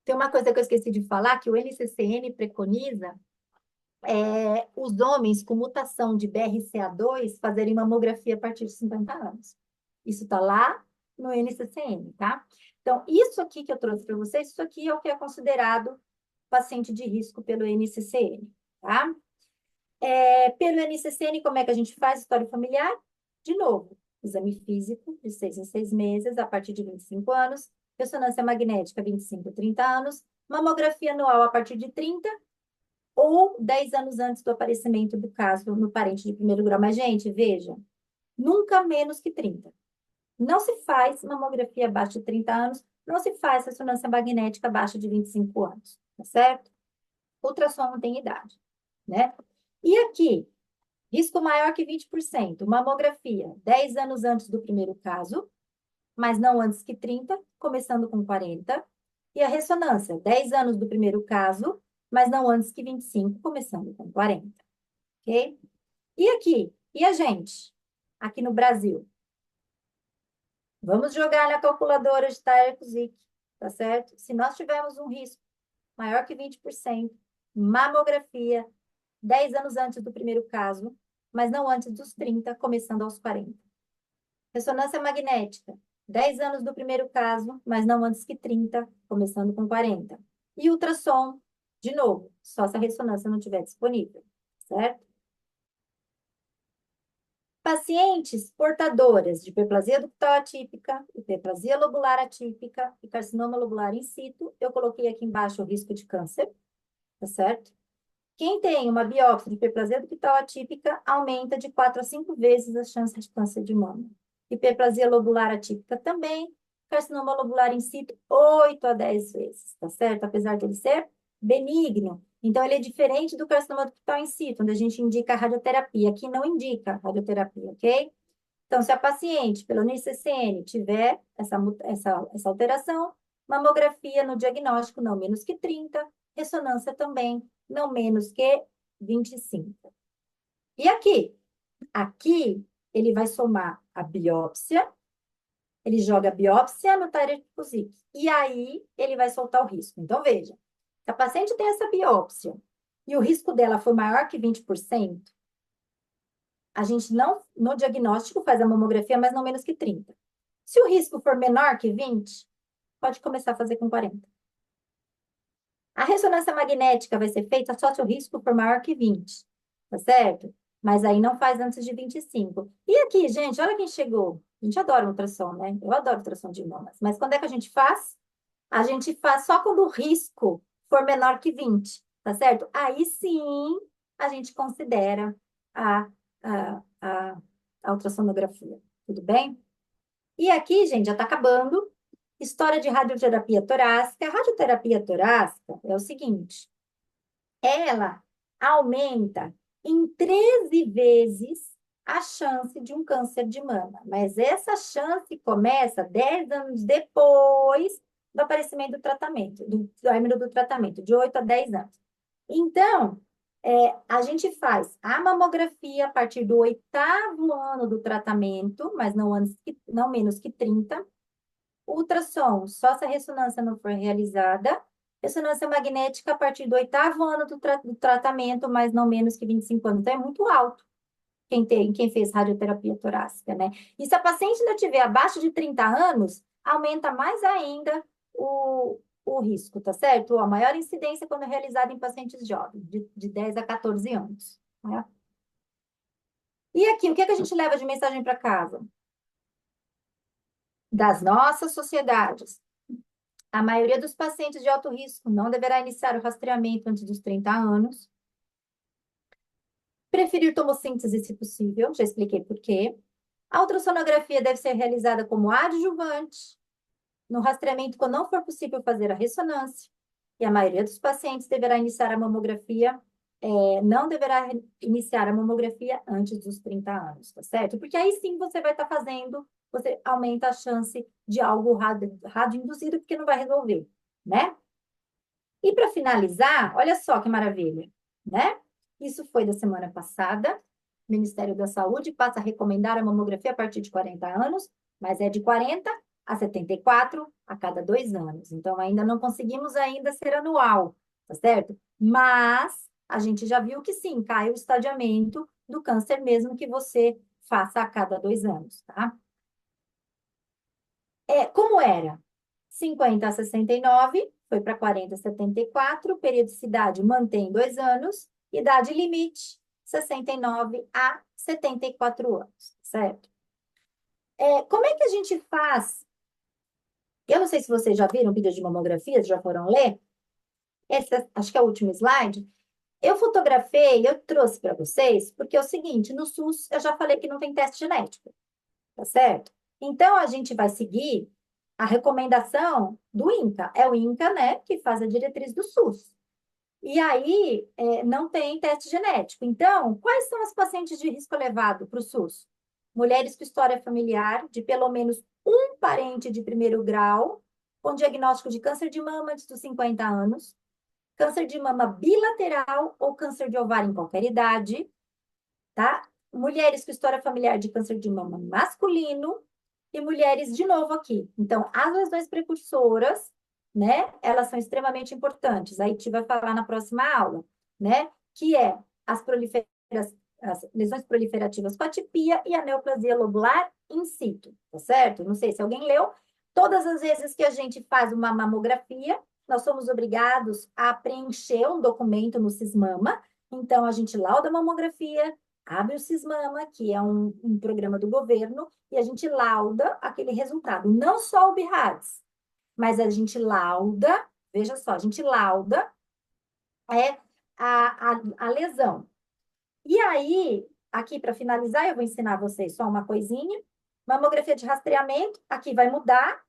Tem uma coisa que eu esqueci de falar, que o NCCN preconiza os homens com mutação de BRCA2 fazerem mamografia a partir de 50 anos. Isso está lá no NCCN, tá? Então, isso aqui que eu trouxe para vocês, isso aqui é o que é considerado paciente de risco pelo NCCN, tá? Pelo NCCN, como é que a gente faz história familiar? De novo, exame físico de 6 em 6 meses, a partir de 25 anos, ressonância magnética 25 a 30 anos, mamografia anual a partir de 30 ou 10 anos antes do aparecimento do caso no parente de primeiro grau. Mas, gente, veja, nunca menos que 30. Não se faz mamografia abaixo de 30 anos, não se faz ressonância magnética abaixo de 25 anos, tá certo? Ultrassom não tem idade, né? E aqui, risco maior que 20%, mamografia 10 anos antes do primeiro caso, mas não antes que 30, começando com 40. E a ressonância, 10 anos do primeiro caso, mas não antes que 25, começando com 40. Ok? E aqui? E a gente? Aqui no Brasil? Vamos jogar na calculadora de Tyler-Cuzick, tá certo? Se nós tivermos um risco maior que 20%, mamografia, 10 anos antes do primeiro caso, mas não antes dos 30, começando aos 40. Ressonância magnética, 10 anos do primeiro caso, mas não antes que 30, começando com 40. E ultrassom, de novo, só se a ressonância não estiver disponível, certo? Pacientes portadoras de hiperplasia ductal atípica, hiperplasia lobular atípica e carcinoma lobular in situ, eu coloquei aqui embaixo o risco de câncer, tá certo? Quem tem uma biópsia de hiperplasia ductal atípica aumenta de 4 a 5 vezes as chances de câncer de mama. Hiperplasia lobular atípica também, carcinoma lobular in situ 8 a 10 vezes, tá certo? Apesar de ele ser benigno. Então, ele é diferente do carcinoma ductal in situ, onde a gente indica a radioterapia. Aqui não indica radioterapia, ok? Então, se a paciente, pelo NCCN, tiver essa alteração, mamografia no diagnóstico não menos que 30, ressonância também não menos que 25. E aqui? Aqui, ele vai somar a biópsia, ele joga a biópsia no Tyrer-Cuzick, e aí ele vai soltar o risco. Então, veja, se a paciente tem essa biópsia e o risco dela for maior que 20%, a gente não, no diagnóstico, faz a mamografia, mas não menos que 30. Se o risco for menor que 20, pode começar a fazer com 40. A ressonância magnética vai ser feita só se o risco for maior que 20, tá certo? Mas aí não faz antes de 25. E aqui, gente, olha quem chegou. A gente adora ultrassom, né? Eu adoro ultrassom de mamas. Mas quando é que a gente faz? A gente faz só quando o risco for menor que 20, tá certo? Aí sim a gente considera a, a, a, a ultrassonografia. Tudo bem? E aqui, gente, já está acabando. História de radioterapia torácica. A radioterapia torácica é o seguinte: ela aumenta em 13 vezes a chance de um câncer de mama. Mas essa chance começa 10 anos depois do aparecimento do tratamento, do término do tratamento, de 8 a 10 anos. Então, a gente faz a mamografia a partir do 8º ano do tratamento, mas não menos que 30. Ultrassom, só se a ressonância não for realizada. Ressonância magnética a partir do 8º ano do tratamento, mas não menos que 25 anos. Então, é muito alto quem fez radioterapia torácica, né? E se a paciente ainda tiver abaixo de 30 anos, aumenta mais ainda o risco, tá certo? A maior incidência quando é realizada em pacientes jovens, de 10 a 14 anos. Né? E aqui, o que é que a gente leva de mensagem para casa? Das nossas sociedades. A maioria dos pacientes de alto risco não deverá iniciar o rastreamento antes dos 30 anos. Preferir tomossíntese, se possível, já expliquei por quê. A ultrassonografia deve ser realizada como adjuvante no rastreamento quando não for possível fazer a ressonância. E a maioria dos pacientes deverá iniciar a mamografia não deverá iniciar a mamografia antes dos 30 anos, tá certo? Porque aí sim você vai estar fazendo, você aumenta a chance de algo rádio induzido, porque não vai resolver, né? E para finalizar, olha só que maravilha, né? Isso foi da semana passada. O Ministério da Saúde passa a recomendar a mamografia a partir de 40 anos, mas é de 40 a 74 a cada 2 anos. Então, ainda não conseguimos ainda ser anual, tá certo? Mas a gente já viu que sim, cai o estadiamento do câncer mesmo que você faça a cada 2 anos, tá? Como era? 50 a 69, foi para 40 a 74, periodicidade mantém 2 anos, idade limite 69 a 74 anos, certo? Como é que a gente faz? Eu não sei se vocês já viram vídeo de mamografia, já foram ler. Esse, acho que é o último slide. Eu fotografei, eu trouxe para vocês, porque é o seguinte, no SUS eu já falei que não tem teste genético, tá certo? Então a gente vai seguir a recomendação do INCA. É o INCA, né, que faz a diretriz do SUS. E aí, não tem teste genético. Então, quais são as pacientes de risco elevado para o SUS? Mulheres com história familiar de pelo menos um parente de primeiro grau, com diagnóstico de câncer de mama antes dos 50 anos, câncer de mama bilateral ou câncer de ovário em qualquer idade, tá? Mulheres com história familiar de câncer de mama masculino e mulheres, de novo aqui. Então, as lesões precursoras, né? Elas são extremamente importantes. A Iti vai falar na próxima aula, né? Que é as lesões proliferativas com atipia e a neoplasia lobular in situ, tá certo? Não sei se alguém leu. Todas as vezes que a gente faz uma mamografia, nós somos obrigados a preencher um documento no Sismama. Então, a gente lauda a mamografia, abre o Sismama, que é um programa do governo, e a gente lauda aquele resultado. Não só o BIRADS, mas a gente lauda, veja só, a gente lauda a lesão. E aí, aqui para finalizar, eu vou ensinar vocês só uma coisinha. Mamografia de rastreamento, aqui vai mudar,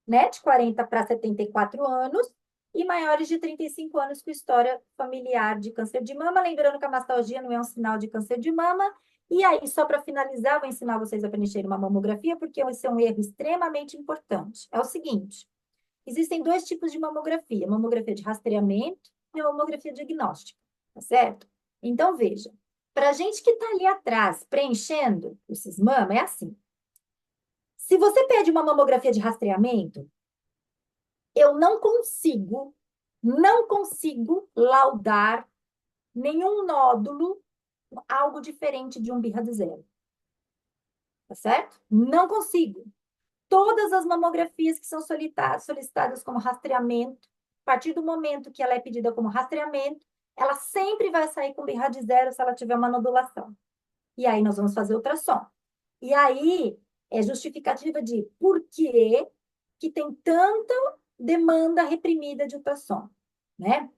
né, de 40 para 74 anos, e maiores de 35 anos com história familiar de câncer de mama, lembrando que a mastalgia não é um sinal de câncer de mama. E aí, só para finalizar, vou ensinar vocês a preencher uma mamografia, porque esse é um erro extremamente importante. É o seguinte, existem dois tipos de mamografia de rastreamento e a mamografia diagnóstica, tá certo? Então, veja, para a gente que está ali atrás, preenchendo o cismama, é assim. Se você pede uma mamografia de rastreamento, eu não consigo laudar nenhum nódulo, algo diferente de um BIRAD zero. Tá certo? Não consigo. Todas as mamografias que são solicitadas como rastreamento, a partir do momento que ela é pedida como rastreamento, ela sempre vai sair com BIRAD zero se ela tiver uma nodulação. E aí nós vamos fazer ultrassom. E aí é justificativa de por que tem tanta demanda reprimida de ultrassom, né?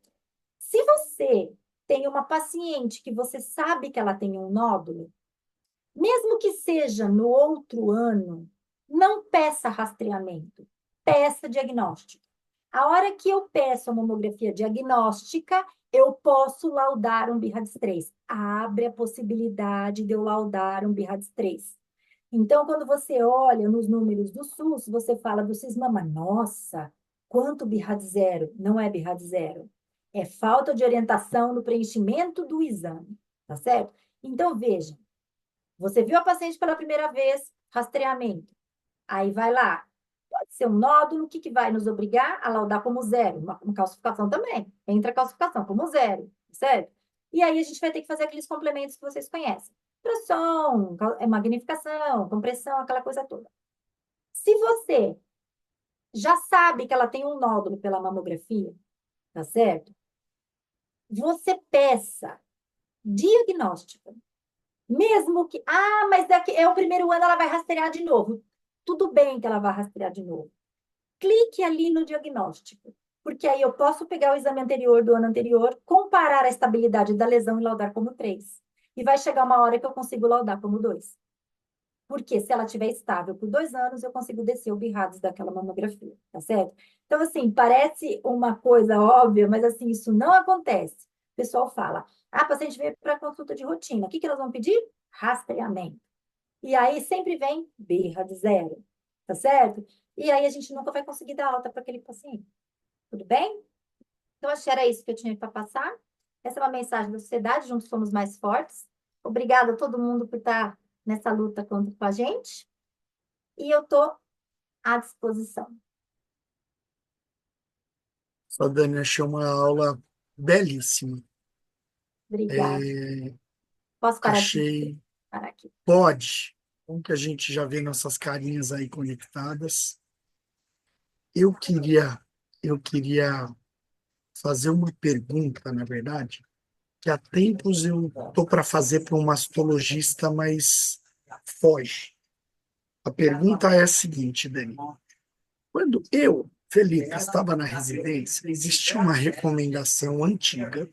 Se você tem uma paciente que você sabe que ela tem um nódulo, mesmo que seja no outro ano, não peça rastreamento, peça diagnóstico. A hora que eu peço a mamografia diagnóstica, eu posso laudar um BIRADS-3. Abre a possibilidade de eu laudar um BIRADS-3. Então, quando você olha nos números do SUS, você fala do Sismama, nossa, quanto BIRAD zero? Não é BIRAD zero. É falta de orientação no preenchimento do exame, tá certo? Então, veja, você viu a paciente pela primeira vez, rastreamento. Aí vai lá, pode ser um nódulo, o que vai nos obrigar a laudar como zero? Uma calcificação também, entra a calcificação como zero, certo? E aí a gente vai ter que fazer aqueles complementos que vocês conhecem. Ultrassom, magnificação, compressão, aquela coisa toda. Se você já sabe que ela tem um nódulo pela mamografia, tá certo? Você peça diagnóstico. Mesmo que, mas daqui é o primeiro ano, ela vai rastrear de novo. Tudo bem que ela vai rastrear de novo. Clique ali no diagnóstico, porque aí eu posso pegar o exame anterior do ano anterior, comparar a estabilidade da lesão e laudar como 3. E vai chegar uma hora que eu consigo laudar como 2. Porque se ela estiver estável por 2 anos, eu consigo descer o BIRADS daquela mamografia, tá certo? Então, assim, parece uma coisa óbvia, mas assim, isso não acontece. O pessoal fala, A paciente veio para consulta de rotina. O que que elas vão pedir? Rastreamento. E aí sempre vem birra de zero, tá certo? E aí a gente nunca vai conseguir dar alta para aquele paciente. Tudo bem? Então, acho que era isso que eu tinha para passar. Essa é uma mensagem da sociedade, juntos somos mais fortes. Obrigada a todo mundo por estar nessa luta com a gente. E eu estou à disposição. Só, Dani, achei uma aula belíssima. Obrigada. É, Posso parar aqui? achei, Parar aqui. pode, bom que a gente já vê nossas carinhas aí conectadas. Eu queria, eu queria fazer uma pergunta, na verdade, que há tempos eu estou para fazer para um mastologista, mas foge. A pergunta é a seguinte, Dani. Quando eu, Felipe, estava na residência, existia uma recomendação antiga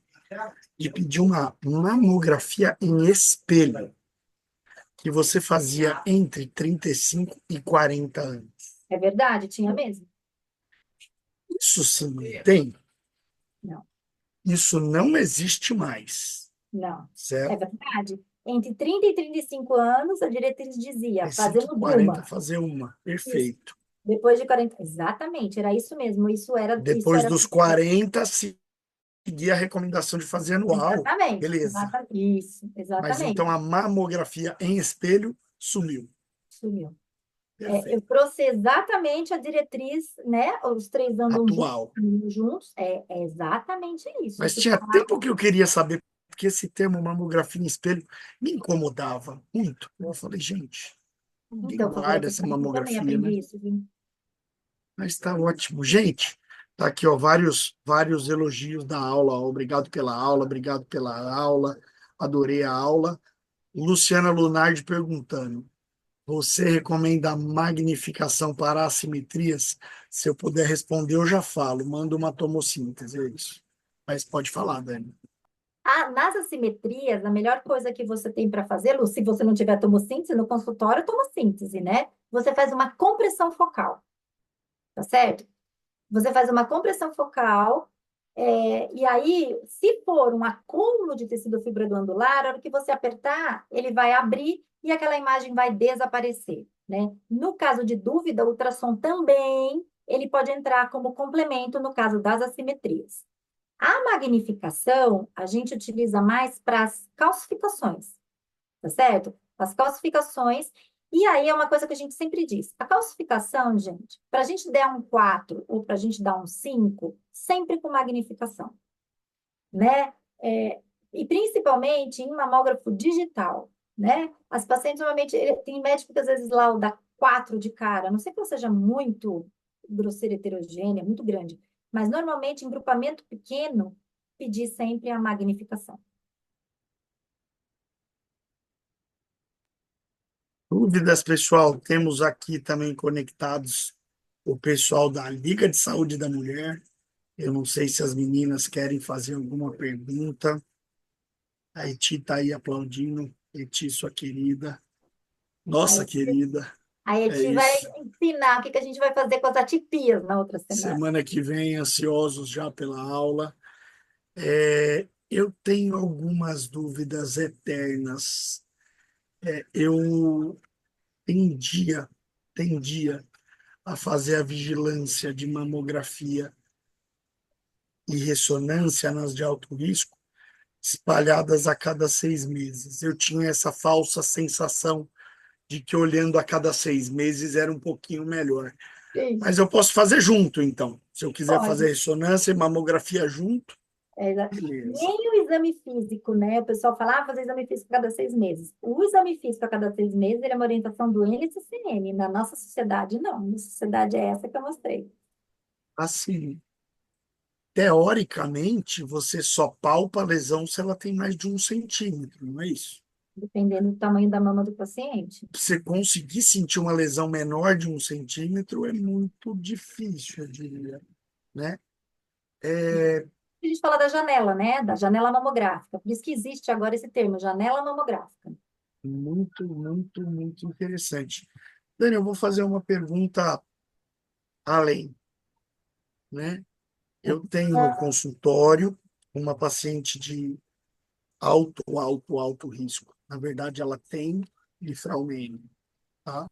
de pedir uma mamografia em espelho, que você fazia entre 35 e 40 anos. É verdade, tinha mesmo? Isso se mantém? Não, Isso não existe mais, não. É certo? verdade. Entre 30 e 35 anos, a diretriz dizia, 35 e fazendo 40 Buma. fazer uma. Isso. Perfeito. Depois de 40. Exatamente, era isso mesmo. Isso Depois era. dos 40, seguir a recomendação de fazer anual. Exatamente. Beleza. Isso, Mas exatamente. então a mamografia em espelho sumiu. Sumiu. Eu Perfeito. trouxe exatamente a diretriz, né? Os três andam juntos, Atual. caminham juntos. É exatamente isso. Mas Isso tá tinha lá. tempo que eu queria saber, porque esse termo mamografia em espelho me incomodava muito. Eu falei, gente, ninguém Então, foi guarda essa essa semana que eu também mamografia, né? aprendi isso, viu? Mas está ótimo. Gente, tá aqui, ó, vários elogios da aula. Obrigado pela aula, obrigado pela aula. Adorei a aula. Luciana Lunardi perguntando: você recomenda a magnificação para assimetrias? Se eu puder responder, eu já falo. Manda uma tomossíntese, é isso. Mas pode falar, Dani. Nas assimetrias, a melhor coisa que você tem para fazer, Lu, se você não tiver tomossíntese, no consultório, tomossíntese, né? Você faz uma compressão focal, tá certo? Você faz uma compressão focal, e aí, se for um acúmulo de tecido fibroadular, a hora que você apertar, ele vai abrir e aquela imagem vai desaparecer, né? No caso de dúvida, o ultrassom também, ele pode entrar como complemento no caso das assimetrias. A magnificação, a gente utiliza mais para as calcificações, tá certo? As calcificações. E aí é uma coisa que a gente sempre diz: a calcificação, gente, para a gente der um 4 ou para a gente dar um 5, sempre com magnificação, né? E principalmente em mamógrafo digital, né? As pacientes normalmente, tem médico que às vezes lauda 4 de cara, a não sei que ela seja muito grosseira, heterogênea, muito grande, mas normalmente em grupamento pequeno, pedir sempre a magnificação. Dúvidas, pessoal? Temos aqui também conectados o pessoal da Liga de Saúde da Mulher. Eu não sei se as meninas querem fazer alguma pergunta. A Eti está aí aplaudindo. Eti, sua querida. Nossa Aí, querida. aí a É gente vai isso. ensinar o que que a gente vai fazer com as atipias na outra semana. Semana que vem, ansiosos já pela aula. Eu tenho algumas dúvidas eternas. Eu tendia, tendia a fazer a vigilância de mamografia e ressonância nas de alto risco, espalhadas a cada 6 meses. Eu tinha essa falsa sensação de que olhando a cada 6 meses era um pouquinho melhor. Sim, Mas eu posso fazer junto, então. Se eu quiser fazer pode. ressonância e mamografia junto, beleza. Nem o exame físico, né? O pessoal fala, fazer exame físico a cada 6 meses. O exame físico a cada 6 meses, ele é uma orientação do NCCN. Na nossa sociedade, não. Na sociedade é essa que eu mostrei. Assim, teoricamente, você só palpa a lesão se ela tem mais de 1 centímetro, não é isso? Dependendo do tamanho da mama do paciente. Você conseguir sentir uma lesão menor de 1 centímetro é muito difícil, eu diria, né? A gente fala da janela, né? Da janela mamográfica. Por isso que existe agora esse termo, janela mamográfica. Muito, muito, muito interessante. Dani, eu vou fazer uma pergunta além, né? Eu tenho no consultório uma paciente de alto risco. Na verdade, ela tem lifralmene, tá?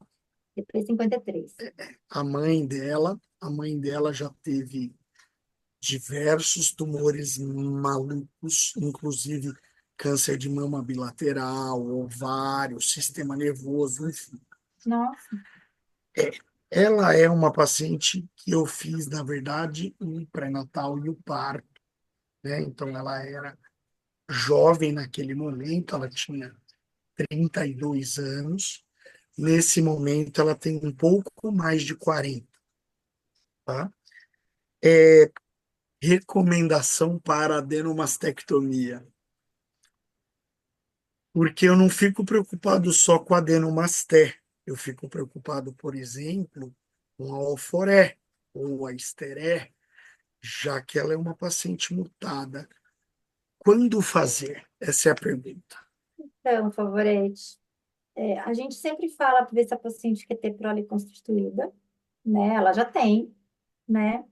Depois 53. A mãe dela já teve diversos tumores malucos, inclusive câncer de mama bilateral, ovário, sistema nervoso, enfim. Nossa, Ela é uma paciente que eu fiz, na verdade, o pré-natal e o parto, né? Então, ela era jovem naquele momento, ela tinha 32 anos. Nesse momento, ela tem um pouco mais de 40, tá? Recomendação para adenomastectomia. Porque eu não fico preocupado só com a adenomasté. Eu fico preocupado, por exemplo, com a Alforé ou a Esteré, já que ela é uma paciente mutada. Quando fazer? Essa é a pergunta. então, Favorete, a gente sempre fala para ver se a paciente quer ter prole constituída, né? Ela já tem, né?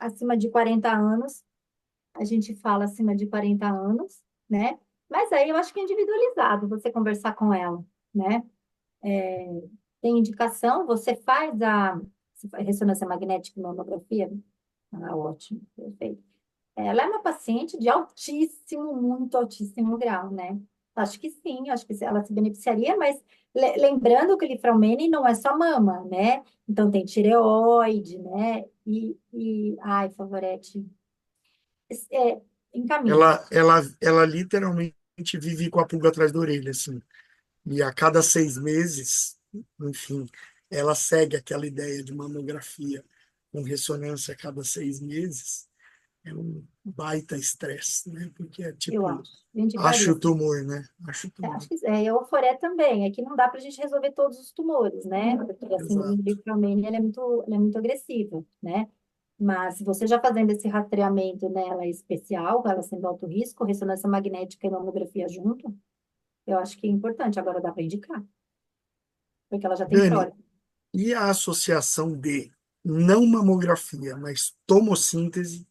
Acima de 40 anos, a gente fala acima de 40 anos, né? Mas aí eu acho que é individualizado você conversar com ela, né? Tem indicação, você faz ressonância magnética e mamografia? Ah, ótimo, perfeito. Ela é uma paciente de altíssimo, muito altíssimo grau, né? Acho que sim, acho que ela se beneficiaria, mas lembrando que o Lifralmene não é só mama, né? Então tem tireoide, né? Ai, Favorete, é, encaminha. Ela literalmente vive com a pulga atrás da orelha, assim. E a cada 6 meses, enfim, ela segue aquela ideia de mamografia com ressonância a cada 6 meses. É um baita estresse, né? Porque é Eu tipo, acho. Eu acho indicaria. o tumor, né? Acho o Acho tumor. que e o Foré também. É que não dá para a gente resolver todos os tumores, né? Porque a síndrome de Exato. Lipomania ela é muito agressiva, né? Mas se você já fazendo esse rastreamento nela especial, ela sendo alto risco, ressonância magnética e mamografia junto, eu acho que é importante. Agora dá para indicar, porque ela já tem Dani, prole. e a associação de não mamografia, mas tomossíntese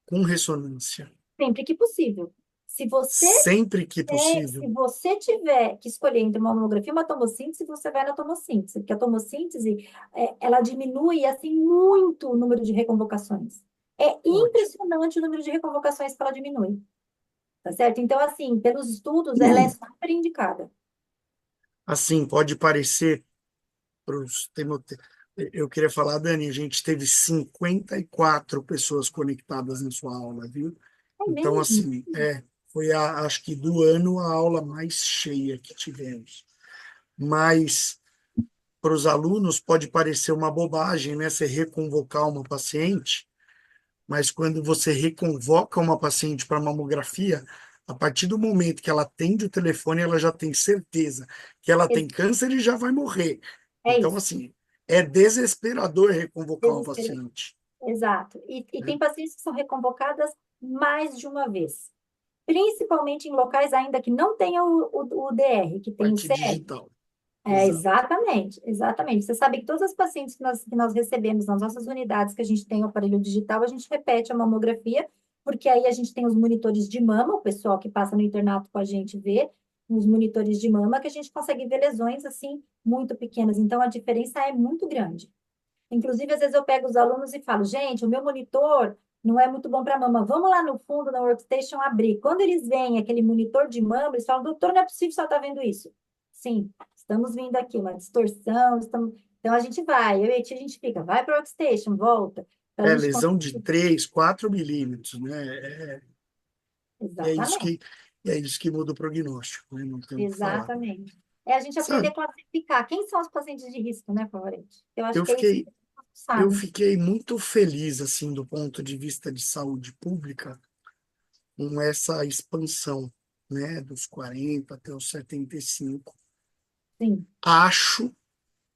com ressonância? Sempre que possível. Se você Sempre que Se possível? você tiver que escolher entre uma mamografia e uma tomossíntese, você vai na tomossíntese, porque a tomossíntese, ela diminui, assim, muito o número de reconvocações. É Ótimo. impressionante o número de reconvocações que ela diminui, tá certo? Então, assim, pelos estudos, ela é super indicada. Assim, pode parecer para os. Eu queria falar, Dani, a gente teve 54 pessoas conectadas na sua aula, viu? É Então, mesmo? assim, foi, acho que do ano, a aula mais cheia que tivemos. Mas, para os alunos, pode parecer uma bobagem, né? Você reconvocar uma paciente, mas quando você reconvoca uma paciente para mamografia, a partir do momento que ela atende o telefone, ela já tem certeza que ela tem Ex- câncer e já vai morrer. É Então, isso. assim, é desesperador reconvocar uma Desespero. paciente, Exato. E né? tem pacientes que são reconvocadas mais de uma vez, principalmente em locais ainda que não tenham o DR, que tem o Parte CR. digital. Exato. Exatamente, exatamente. Você sabe que todas as pacientes que nós recebemos nas nossas unidades que a gente tem o aparelho digital, a gente repete a mamografia, porque aí a gente tem os monitores de mama, o pessoal que passa no internato com a gente vê, os monitores de mama, que a gente consegue ver lesões assim muito pequenas. Então a diferença é muito grande. Inclusive, às vezes eu pego os alunos e falo, gente, o meu monitor não é muito bom para mama. Vamos lá no fundo, na workstation, abrir. Quando eles veem aquele monitor de mama, eles falam, doutor, não é possível que você está vendo isso. Sim, estamos vendo aqui uma distorção. Então, a gente vai, eu e a tia, a gente fica, vai para a workstation, volta, para a É gente lesão de conseguir. 3, 4 milímetros, né? E é isso Exatamente, que, é isso que muda o prognóstico, né? Não tem o que falar. exatamente. É a gente aprender a Sabe, classificar quem são os pacientes de risco, né, favorite? Eu acho eu que é isso que fiquei, eles não eu sabem. fiquei muito feliz, assim, do ponto de vista de saúde pública, com essa expansão, né, dos 40 até os 75. Sim, Acho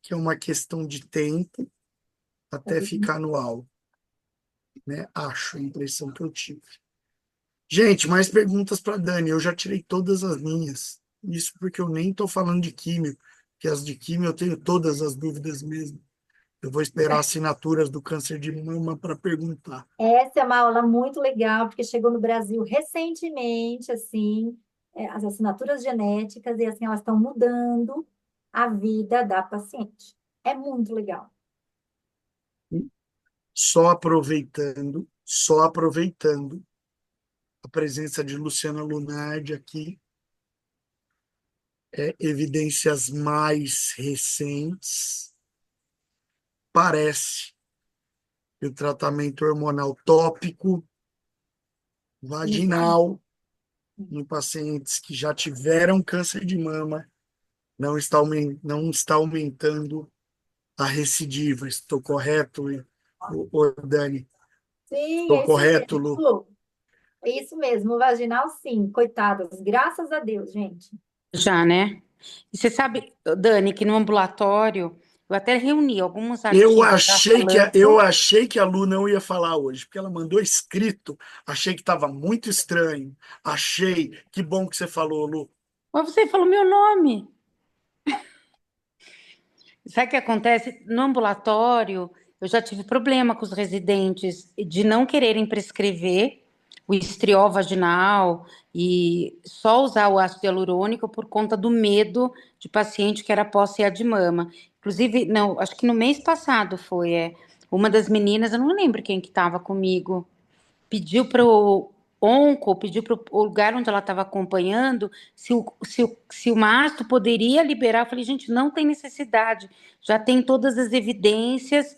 que é uma questão de tempo até talvez. ficar no alvo, né? Acho, a impressão que eu tive. Gente, mais perguntas para Dani. Eu já tirei todas as minhas. Isso porque eu nem estou falando de químio, que as de químio eu tenho todas as dúvidas mesmo. Eu vou esperar assinaturas do câncer de mama para perguntar. Essa é uma aula muito legal, porque chegou no Brasil recentemente, assim, as assinaturas genéticas, e assim, elas estão mudando a vida da paciente. É muito legal. Só aproveitando a presença de Luciana Lunardi aqui, evidências mais recentes, parece que o tratamento hormonal tópico vaginal em pacientes que já tiveram câncer de mama não está aumentando a recidiva. Estou correto, Dani? Sim, Estou é isso correto, mesmo. Lu? Lu. É isso mesmo, o vaginal, sim, coitadas, graças a Deus, gente. Já, né? E você sabe, Dani, que no ambulatório eu até reuni alguns Eu artigos já achei que a, eu falando. achei que a Lu não ia falar hoje, porque ela mandou escrito. Achei que estava muito estranho. Achei. Que bom que você falou, Lu. Mas você falou meu nome. Sabe o que acontece? No ambulatório, eu já tive problema com os residentes de não quererem prescrever o estriol vaginal e só usar o ácido hialurônico por conta do medo de paciente que era pós-CA de mama. Inclusive, não, acho que no mês passado foi, uma das meninas, eu não lembro quem que estava comigo, pediu para o onco, pediu para o lugar onde ela estava acompanhando se o mastro poderia liberar. Eu falei, gente, não tem necessidade, já tem todas as evidências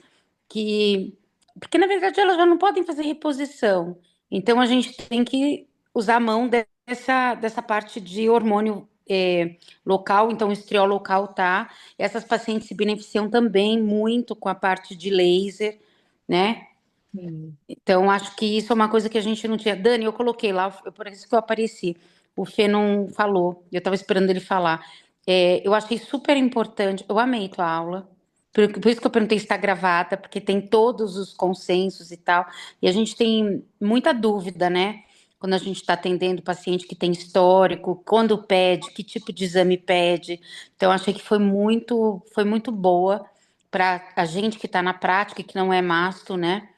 que. Porque, na verdade, elas já não podem fazer reposição. Então, a gente tem que usar a mão dessa parte de hormônio local, então o estriol local tá. Essas pacientes se beneficiam também muito com a parte de laser, né? Sim. Então, acho que isso é uma coisa que a gente não tinha. Dani, eu coloquei lá, por isso que eu apareci. O Fê não falou, eu estava esperando ele falar. Eu achei super importante, eu amei tua aula. Por isso que eu perguntei se está gravada, porque tem todos os consensos e tal. E a gente tem muita dúvida, né? Quando a gente está atendendo paciente que tem histórico, quando pede, que tipo de exame pede. Então, achei que foi muito boa para a gente que está na prática, e que não é masto, né?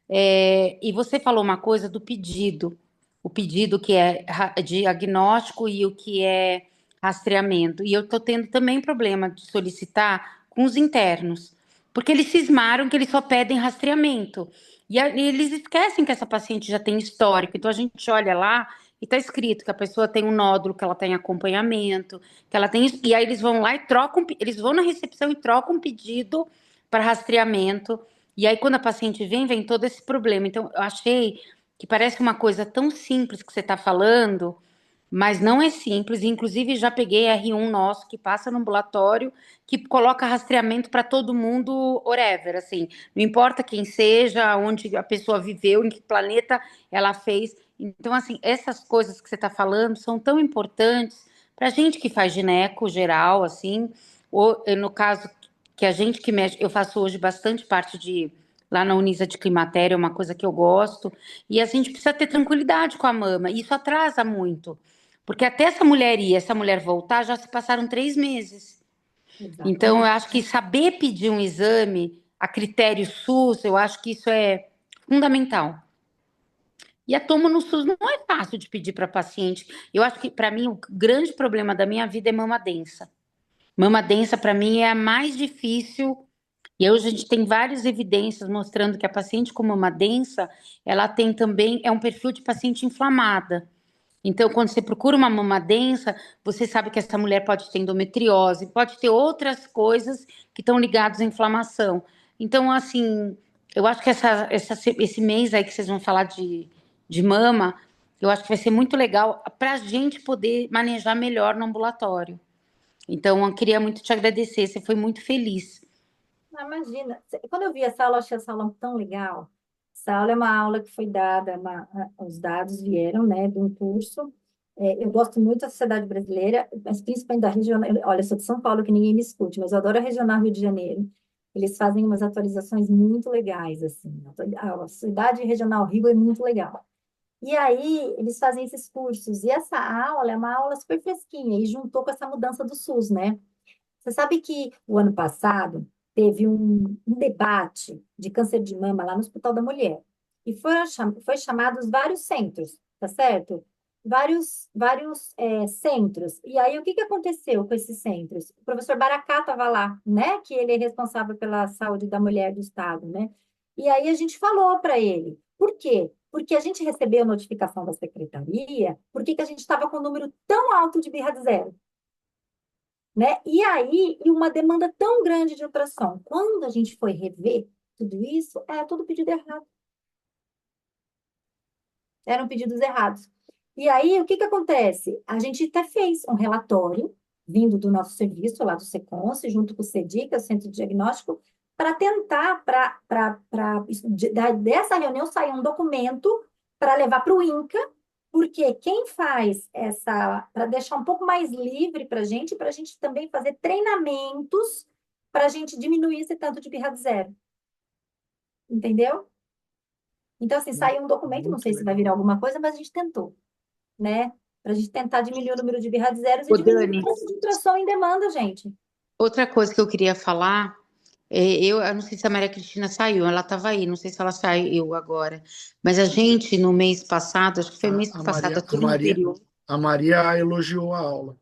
E você falou uma coisa do pedido, o pedido que é diagnóstico e o que é rastreamento. E eu estou tendo também problema de solicitar com os internos, porque eles cismaram que eles só pedem rastreamento. E eles esquecem que essa paciente já tem histórico. Então a gente olha lá e está escrito que a pessoa tem um nódulo, que ela tem acompanhamento, que ela tem. E aí eles vão lá e trocam, eles vão na recepção e trocam um pedido para rastreamento. E aí, quando a paciente vem todo esse problema. Então, eu achei que parece uma coisa tão simples que você está falando, mas não é simples. Inclusive, já peguei R1 nosso que passa no ambulatório, que coloca rastreamento para todo mundo, whatever, assim. Não importa quem seja, onde a pessoa viveu, em que planeta ela fez. Então, assim, essas coisas que você está falando são tão importantes para a gente que faz gineco geral, assim, ou no caso que a gente que mexe, eu faço hoje bastante parte de lá na Unisa de Climatério, é uma coisa que eu gosto, e a gente precisa ter tranquilidade com a mama, e isso atrasa muito, porque até essa mulher ir, essa mulher voltar, já se passaram 3 meses. Então, eu Exatamente. acho que saber pedir um exame a critério SUS, eu acho que isso é fundamental. E a tomo no SUS não é fácil de pedir para paciente. Eu acho que, para mim, o grande problema da minha vida é mama densa. Mama densa, para mim, é a mais difícil. E hoje a gente tem várias evidências mostrando que a paciente com mama densa, ela tem também, é um perfil de paciente inflamada. Então, quando você procura uma mama densa, você sabe que essa mulher pode ter endometriose, pode ter outras coisas que estão ligadas à inflamação. Então, assim, eu acho que esse mês aí que vocês vão falar de mama, eu acho que vai ser muito legal para a gente poder manejar melhor no ambulatório. Então, eu queria muito te agradecer, você foi muito feliz. Ah, imagina, quando eu vi essa aula, eu achei essa aula tão legal. Essa aula é uma aula que foi dada, os dados vieram, né, de um curso. Eu gosto muito da sociedade brasileira, mas principalmente da regional. Olha, eu sou de São Paulo, que ninguém me escute, mas eu adoro a regional Rio de Janeiro. Eles fazem umas atualizações muito legais, assim. A cidade regional Rio é muito legal. E aí, eles fazem esses cursos. E essa aula é uma aula super fresquinha, e juntou com essa mudança do SUS, né? Você sabe que o ano passado teve um debate de câncer de mama lá no Hospital da Mulher. E foi chamados vários centros, tá certo? Vários centros. E aí, o que que aconteceu com esses centros? O professor Baracá estava lá, né? Que ele é responsável pela saúde da mulher do Estado, né? E aí a gente falou para ele. Por quê? Porque a gente recebeu notificação da secretaria, por que que a gente estava com um número tão alto de birra de zero? Né? E aí, e uma demanda tão grande de ultrassom. Quando a gente foi rever tudo isso, é tudo pedido errado. Eram pedidos errados. E aí, o que que acontece? A gente até fez um relatório, vindo do nosso serviço lá do Seconce, junto com o CEDI, que é o Centro de Diagnóstico, para tentar, dessa reunião sair um documento para levar para o INCA, porque quem faz para deixar um pouco mais livre para a gente também fazer treinamentos para a gente diminuir esse tanto de birra de zero. Entendeu? Então, assim, saiu um documento, não Muito sei se vai legal. virar alguma coisa, mas a gente tentou, né? Para a gente tentar diminuir o número de birra de zeros e Ô, diminuir o Dani, preço de ultrassom em demanda, gente. outra coisa que eu queria falar, eu não sei se a Maria Cristina saiu, ela estava aí, não sei se ela saiu agora, mas a gente, no mês passado, acho que foi mês A passado, Maria, a aqui no Maria, interior, a Maria elogiou a aula.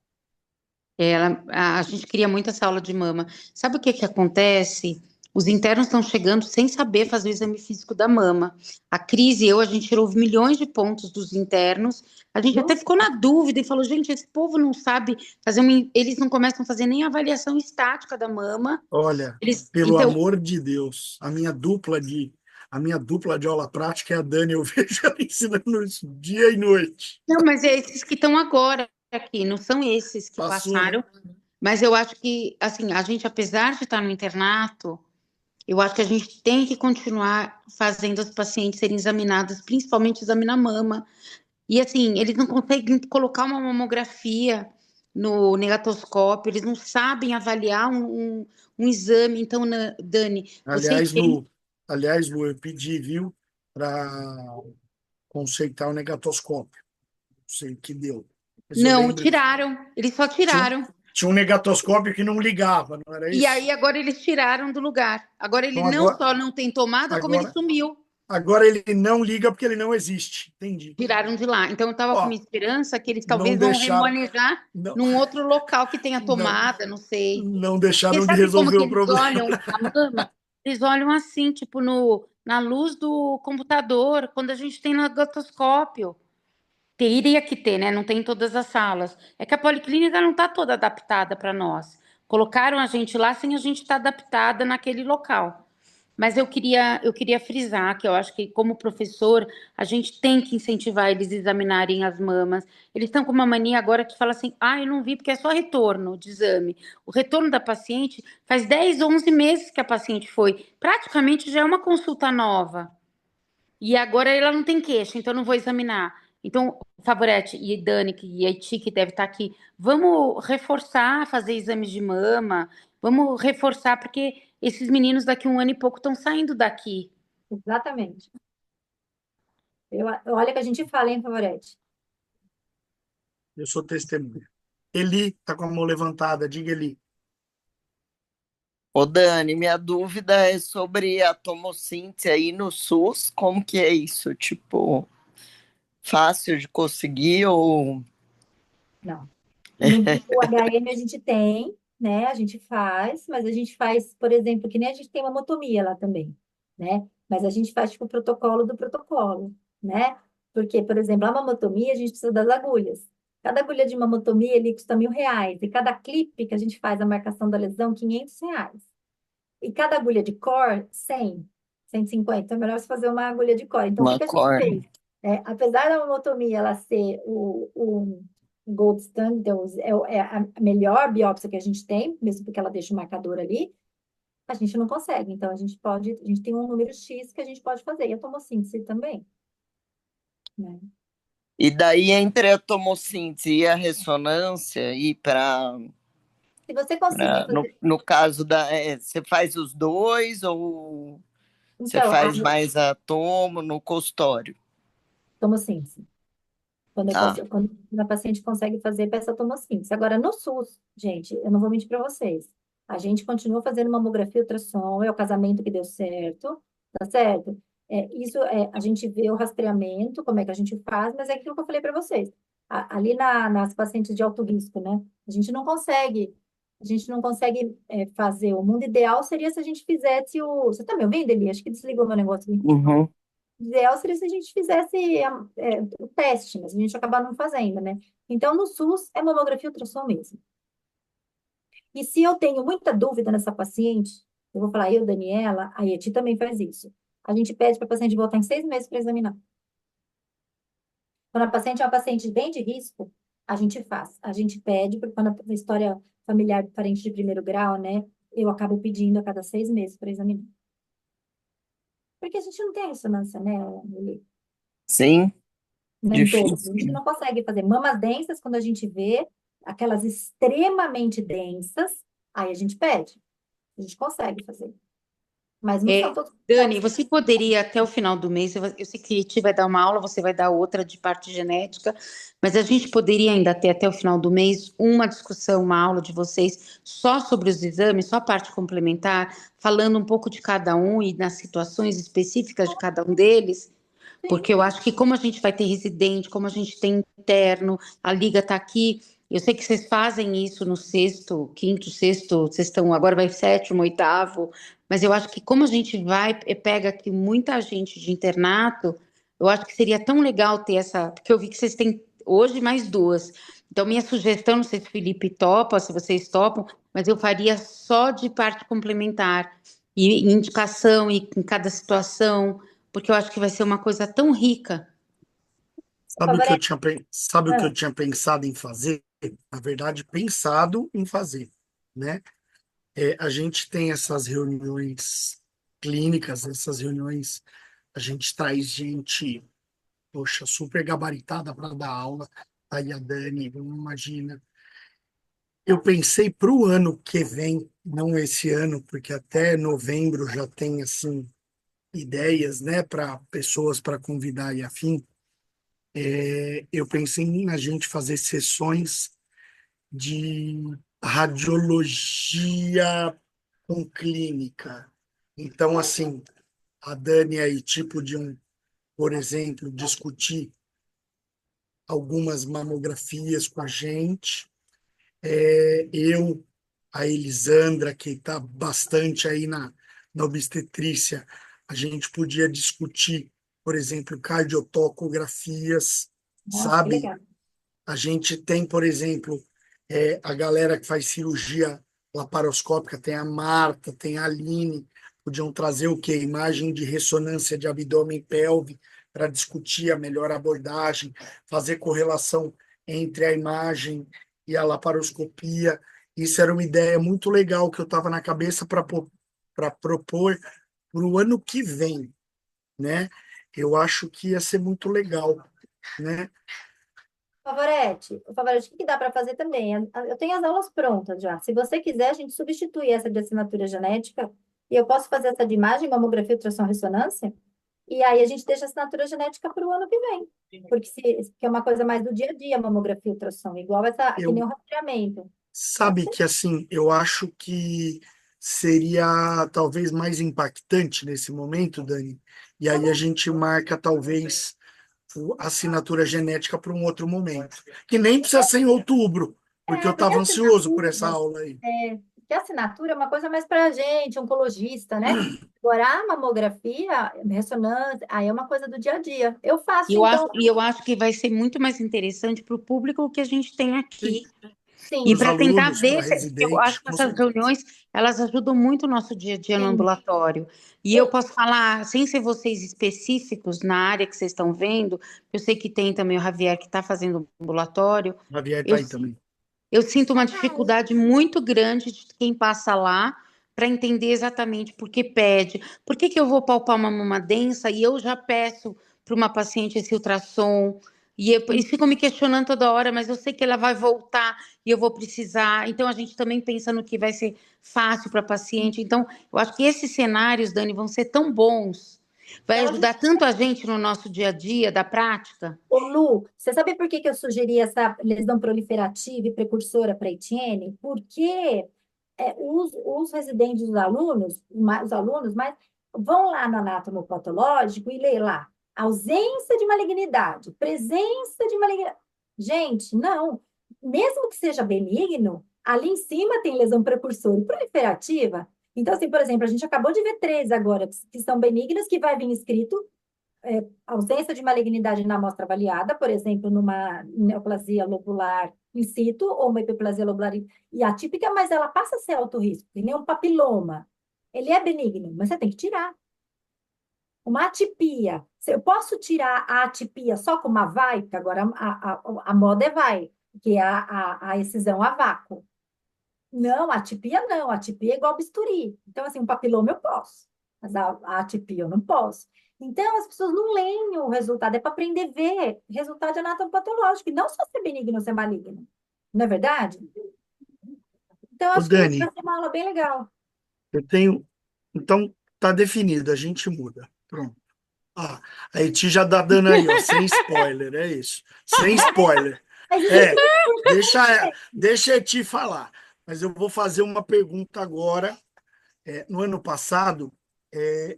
a gente queria muito essa aula de mama. Sabe o que que acontece? Os internos estão chegando sem saber fazer o exame físico da mama. A Cris e eu, a gente tirou milhões de pontos dos internos. A gente até ficou na dúvida e falou, gente, esse povo não sabe fazer eles não começam a fazer nem avaliação estática da mama. Olha, pelo Então, amor de Deus, a minha dupla de aula prática é a Dani, eu vejo ela ensinando isso dia e noite. não, mas é esses que estão agora aqui, não são esses que Passou, né? passaram. Mas eu acho que, assim, a gente, apesar de estar no internato, eu acho que a gente tem que continuar fazendo as pacientes serem examinadas, principalmente examinar mama. E, assim, eles não conseguem colocar uma mamografia no negatoscópio, eles não sabem avaliar um exame. Então, Dani, você Aliás, tem. Lu, eu pedi, viu, para conceitar o negatoscópio. Não sei o que deu. Mas eu Não, lembro que tiraram, eles só tinha um, tiraram. tinha um negatoscópio que não ligava, não era E isso? aí agora eles tiraram do lugar. Agora ele Então não agora, só não tem tomada, como ele agora, sumiu. agora ele não liga porque ele não existe. Entendi. Tiraram de lá. Então eu estava com uma Ó, esperança que eles não talvez vão deixaram, remanejar não, num outro local que tenha não, tomada, não sei. não Porque deixaram de sabe como resolver que o eles problema. olham a mama? Eles olham assim, tipo, na luz do computador, quando a gente tem no gatoscópio. Teria que ter, né? Não tem em todas as salas. É que a policlínica não está toda adaptada para nós. Colocaram a gente lá sem a gente estar adaptada naquele local. Mas eu queria frisar que eu acho que, como professor, a gente tem que incentivar eles a examinarem as mamas. Eles estão com uma mania agora que fala assim: ah, eu não vi porque é só retorno de exame. O retorno da paciente faz 10, 11 meses que a paciente foi. Praticamente já é uma consulta nova. E agora ela não tem queixa, então eu não vou examinar. Então, Favorete e Dani e a Iti, que deve estar aqui, vamos reforçar, fazer exames de mama, vamos reforçar, porque esses meninos daqui um ano e pouco estão saindo daqui. Exatamente. Olha que a gente fala, hein, Favorete? Eu sou testemunha. Eli está com a mão levantada. Diga, Eli. Ô Dani, minha dúvida é sobre a tomossíntese aí no SUS, como que é isso? Tipo, fácil de conseguir ou... Não. No HM a gente tem, né? A gente faz, mas a gente faz, por exemplo, que nem a gente tem mamotomia lá também, né? Mas a gente faz tipo o protocolo do protocolo, né? Porque, por exemplo, a mamotomia a gente precisa das agulhas. Cada agulha de mamotomia ele custa R$ 1.000 e cada clipe que a gente faz a marcação da lesão R$ 500. E cada agulha de cor 150. Então é melhor você fazer uma agulha de cor. Então o que Uma que a gente cor? fez? Apesar da mamotomia ela ser o gold standard, então, é a melhor biópsia que a gente tem, mesmo porque ela deixa o marcador ali, a gente não consegue. Então, a gente tem um número X que a gente pode fazer. E a tomossíntese também, né? E daí, entre a tomossíntese e a ressonância, e Se você conseguir no, fazer... no caso da... você faz os dois ou você Então, a faz mais a tomo no consultório? tomossíntese. Tá. Quando a paciente consegue fazer, peça tomossíntese. Agora, no SUS, gente, eu não vou mentir para vocês. A gente continua fazendo mamografia e ultrassom, é o casamento que deu certo, tá certo? A gente vê o rastreamento, como é que a gente faz, mas é aquilo que eu falei para vocês. Ali nas pacientes de alto risco, né? A gente não consegue, fazer. O mundo ideal seria se a gente fizesse o. Você tá me ouvindo, Eli? Acho que desligou meu negócio aqui. Uhum. O ideal seria se a gente fizesse o teste, mas a gente acaba não fazendo, né? Então, no SUS, é mamografia e ultrassom mesmo. E se eu tenho muita dúvida nessa paciente, eu vou falar, eu, Daniela, a Eti também faz isso. A gente pede para a paciente voltar em 6 meses para examinar. Quando a paciente é uma paciente bem de risco, a gente faz. A gente pede, porque quando a história familiar do parente de primeiro grau, né, eu acabo pedindo a cada 6 meses para examinar. Porque a gente não tem ressonância, né, Lili? Sim, Nem todos. A gente difícil. não consegue fazer mamas densas quando a gente vê aquelas extremamente densas, aí a gente pede. A gente consegue fazer. Mas não são É, todos os Dani, casos. você poderia até o final do mês, eu sei que a Ti vai dar uma aula, você vai dar outra de parte genética, mas a gente poderia ainda ter até o final do mês uma discussão, uma aula de vocês só sobre os exames, só a parte complementar, falando um pouco de cada um e nas situações específicas de cada um deles, Sim. porque eu acho que como a gente vai ter residente, como a gente tem interno, a liga está aqui. Eu sei que vocês fazem isso no sexto, quinto, sexto, vocês estão agora vai sétimo, oitavo, mas eu acho que como a gente vai e pega aqui muita gente de internato, eu acho que seria tão legal ter essa, porque eu vi que vocês têm hoje mais duas. Então, minha sugestão, não sei se o Felipe topa, se vocês topam, mas eu faria só de parte complementar e indicação e em cada situação, porque eu acho que vai ser uma coisa tão rica. Favorece. Sabe o que eu Ah, tinha pensado em fazer? Na verdade, pensado em fazer, né? A gente tem essas reuniões clínicas, essas reuniões, a gente traz gente, poxa, super gabaritada para dar aula. Aí a Dani, imagina. Eu pensei para o ano que vem, não esse ano, porque até novembro já tem assim ideias, né, para pessoas para convidar e afim. Eu pensei em a gente fazer sessões de radiologia com clínica. Então, assim, a Dani aí, tipo de por exemplo, discutir algumas mamografias com a gente. Eu, a Elisandra, que está bastante aí na obstetrícia, a gente podia discutir, por exemplo, cardiotocografias, nossa, que sabe? legal. A gente tem, por exemplo, a galera que faz cirurgia laparoscópica, tem a Marta, tem a Aline, podiam trazer o quê? Imagem de ressonância de abdômen e pelve para discutir a melhor abordagem, fazer correlação entre a imagem e a laparoscopia. Isso era uma ideia muito legal que eu estava na cabeça para propor para o ano que vem, né? Eu acho que ia ser muito legal, né? Favorete, o que dá para fazer também? Eu tenho as aulas prontas já. Se você quiser, a gente substitui essa de assinatura genética e eu posso fazer essa de imagem, mamografia, ultrassom, ressonância. E aí a gente deixa a assinatura genética para o ano que vem. Porque é uma coisa mais do dia a dia, mamografia, ultrassom, igual essa, que nem Eu o rastreamento. Pode Sabe ser? que assim, eu acho que seria talvez mais impactante nesse momento, Dani, e Tá aí a bom. gente marca talvez a assinatura genética para um outro momento, que nem precisa ser em outubro, porque eu Porque estava ansioso por essa aula aí. porque a assinatura é uma coisa mais para a gente, oncologista, né? Agora, a mamografia, ressonância, aí é uma coisa do dia a dia. Eu faço, então, E eu acho que vai ser muito mais interessante para o público que a gente tem Sim, aqui. E para os sim. para tentar alunos, para ver, porque eu residente, acho que com essas certeza. reuniões, elas ajudam muito o nosso dia a dia no Sim. ambulatório. E eu posso falar, sem ser vocês específicos na área que vocês estão vendo, eu sei que tem também o Javier que está fazendo ambulatório, O Javier está eu, aí também. eu sinto uma dificuldade muito grande de quem passa lá para entender exatamente por que pede. Por que eu vou palpar uma mama densa e eu já peço para uma paciente esse ultrassom? Eles ficam me questionando toda hora, mas eu sei que ela vai voltar e eu vou precisar. Então, a gente também pensa no que vai ser fácil para a paciente. Então, eu acho que esses cenários, Dani, vão ser tão bons. Vai Então, ajudar tanto a gente no nosso dia a dia, da prática. ô Lu, você sabe por que que eu sugeri essa lesão proliferativa e precursora para Etienne? Porque os residentes, os alunos, mas vão lá no anatomopatológico e lê lá ausência de malignidade, presença de malignidade. Gente, não. Mesmo que seja benigno, ali em cima tem lesão precursora e proliferativa. Então, assim, por exemplo, a gente acabou de ver três agora que são benignas, que vai vir escrito ausência de malignidade na amostra avaliada, por exemplo, numa neoplasia lobular in situ ou uma hiperplasia lobular e atípica, mas ela passa a ser alto risco, que nem um papiloma. Ele é benigno, mas você tem que tirar. Uma atipia. Eu posso tirar a atipia só com uma vai, porque agora a moda é vai, que é a excisão a vácuo. Não, atipia não. Atipia é igual bisturi. Então, assim, um papiloma eu posso, mas a atipia eu não posso. Então, as pessoas não leem o resultado, é para aprender a ver resultado anatomopatológico, e não só ser benigno ou ser maligno. Não é verdade? Então, Ô, acho que Dani, vai ser uma aula bem legal. eu tenho. Então, tá definido, a gente muda. Pronto. Ah, a Eti já tá dando aí, ó, sem spoiler, é isso. Sem spoiler. Mas isso É, é deixa a Eti falar. Mas eu vou fazer uma pergunta agora. No ano passado,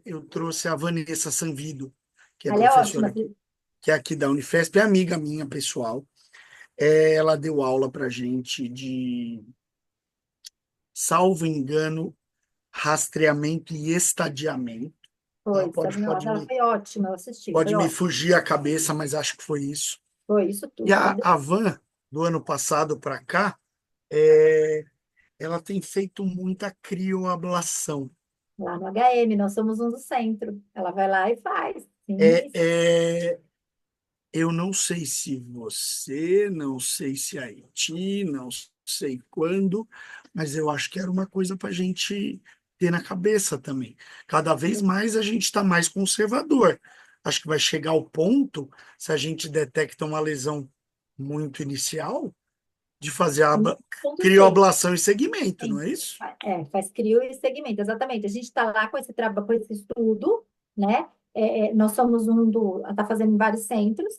eu trouxe a Vanessa Sanvido, que é ela é professora ótima. aqui, que é aqui da Unifesp, é amiga minha pessoal. Ela deu aula para gente de, salvo engano, rastreamento e estadiamento. Tá? Foi, sabe? Nossa, ela foi ótima, eu assisti, Pode foi me ótimo. fugir a cabeça, mas acho que foi isso. Foi isso E tudo. a Van, do ano passado para cá, é, ela tem feito muita crioablação. Lá no HM, nós somos um do centro. Ela vai lá e faz. É, Sim, é, eu não sei se você, não sei se a Haiti, não sei quando, mas eu acho que era uma coisa para a gente ter na cabeça também. Cada vez mais a gente está mais conservador. Acho que vai chegar ao ponto, se a gente detecta uma lesão muito inicial, de fazer a sim. Ponto C. crioablação em segmento, não Sim. é isso? Faz crio e segmento, exatamente. A gente está lá com esse trabalho, com esse estudo, né? Nós somos está fazendo em vários centros,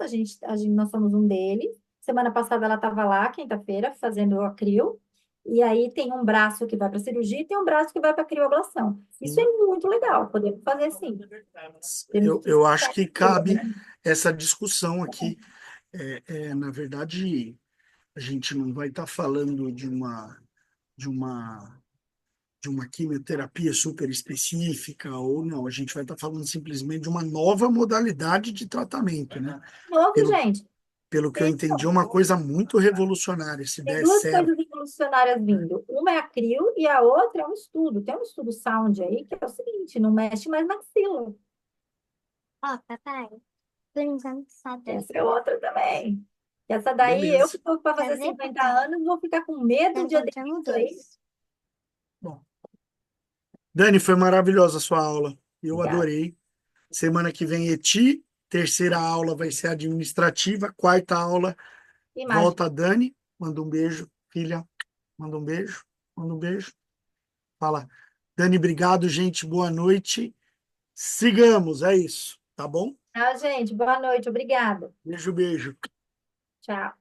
nós somos um deles. Semana passada ela estava lá, quinta-feira, fazendo a crio, e aí tem um braço que vai para cirurgia e tem um braço que vai para crioablação. Isso é muito legal, podemos fazer sim. Temos que Eu acho explicar que tudo, cabe né? essa discussão aqui. Na verdade, a gente não vai estar falando de uma, de uma quimioterapia super específica ou não. A gente vai estar falando simplesmente de uma nova modalidade de tratamento, né? Novo, Pelo, gente. pelo que eu entendi, é uma coisa muito revolucionária, se Tem der duas certo. coisas revolucionárias vindo. Uma é a CRIO e a outra é um estudo. Tem um estudo Sound aí que é o seguinte, não mexe mais na axila. Ó, papai, por enquanto sabe. Essa é outra também. Essa daí, eu que Beleza. estou para Quer fazer ver, 50 papai? anos, vou ficar com medo Tá de aderir encontrando isso aí. dois. Bom, Dani, foi maravilhosa a sua aula. Eu Obrigada. adorei. Semana que vem, ETI. Terceira aula vai ser administrativa. Quarta aula, Imagem. volta a Dani. Manda um beijo, filha. Manda um beijo. Manda um beijo. Fala, Dani, obrigado, gente. Boa noite. Sigamos, é isso. Tá bom? Ah, gente, boa noite. Obrigada. Beijo, beijo. Tchau.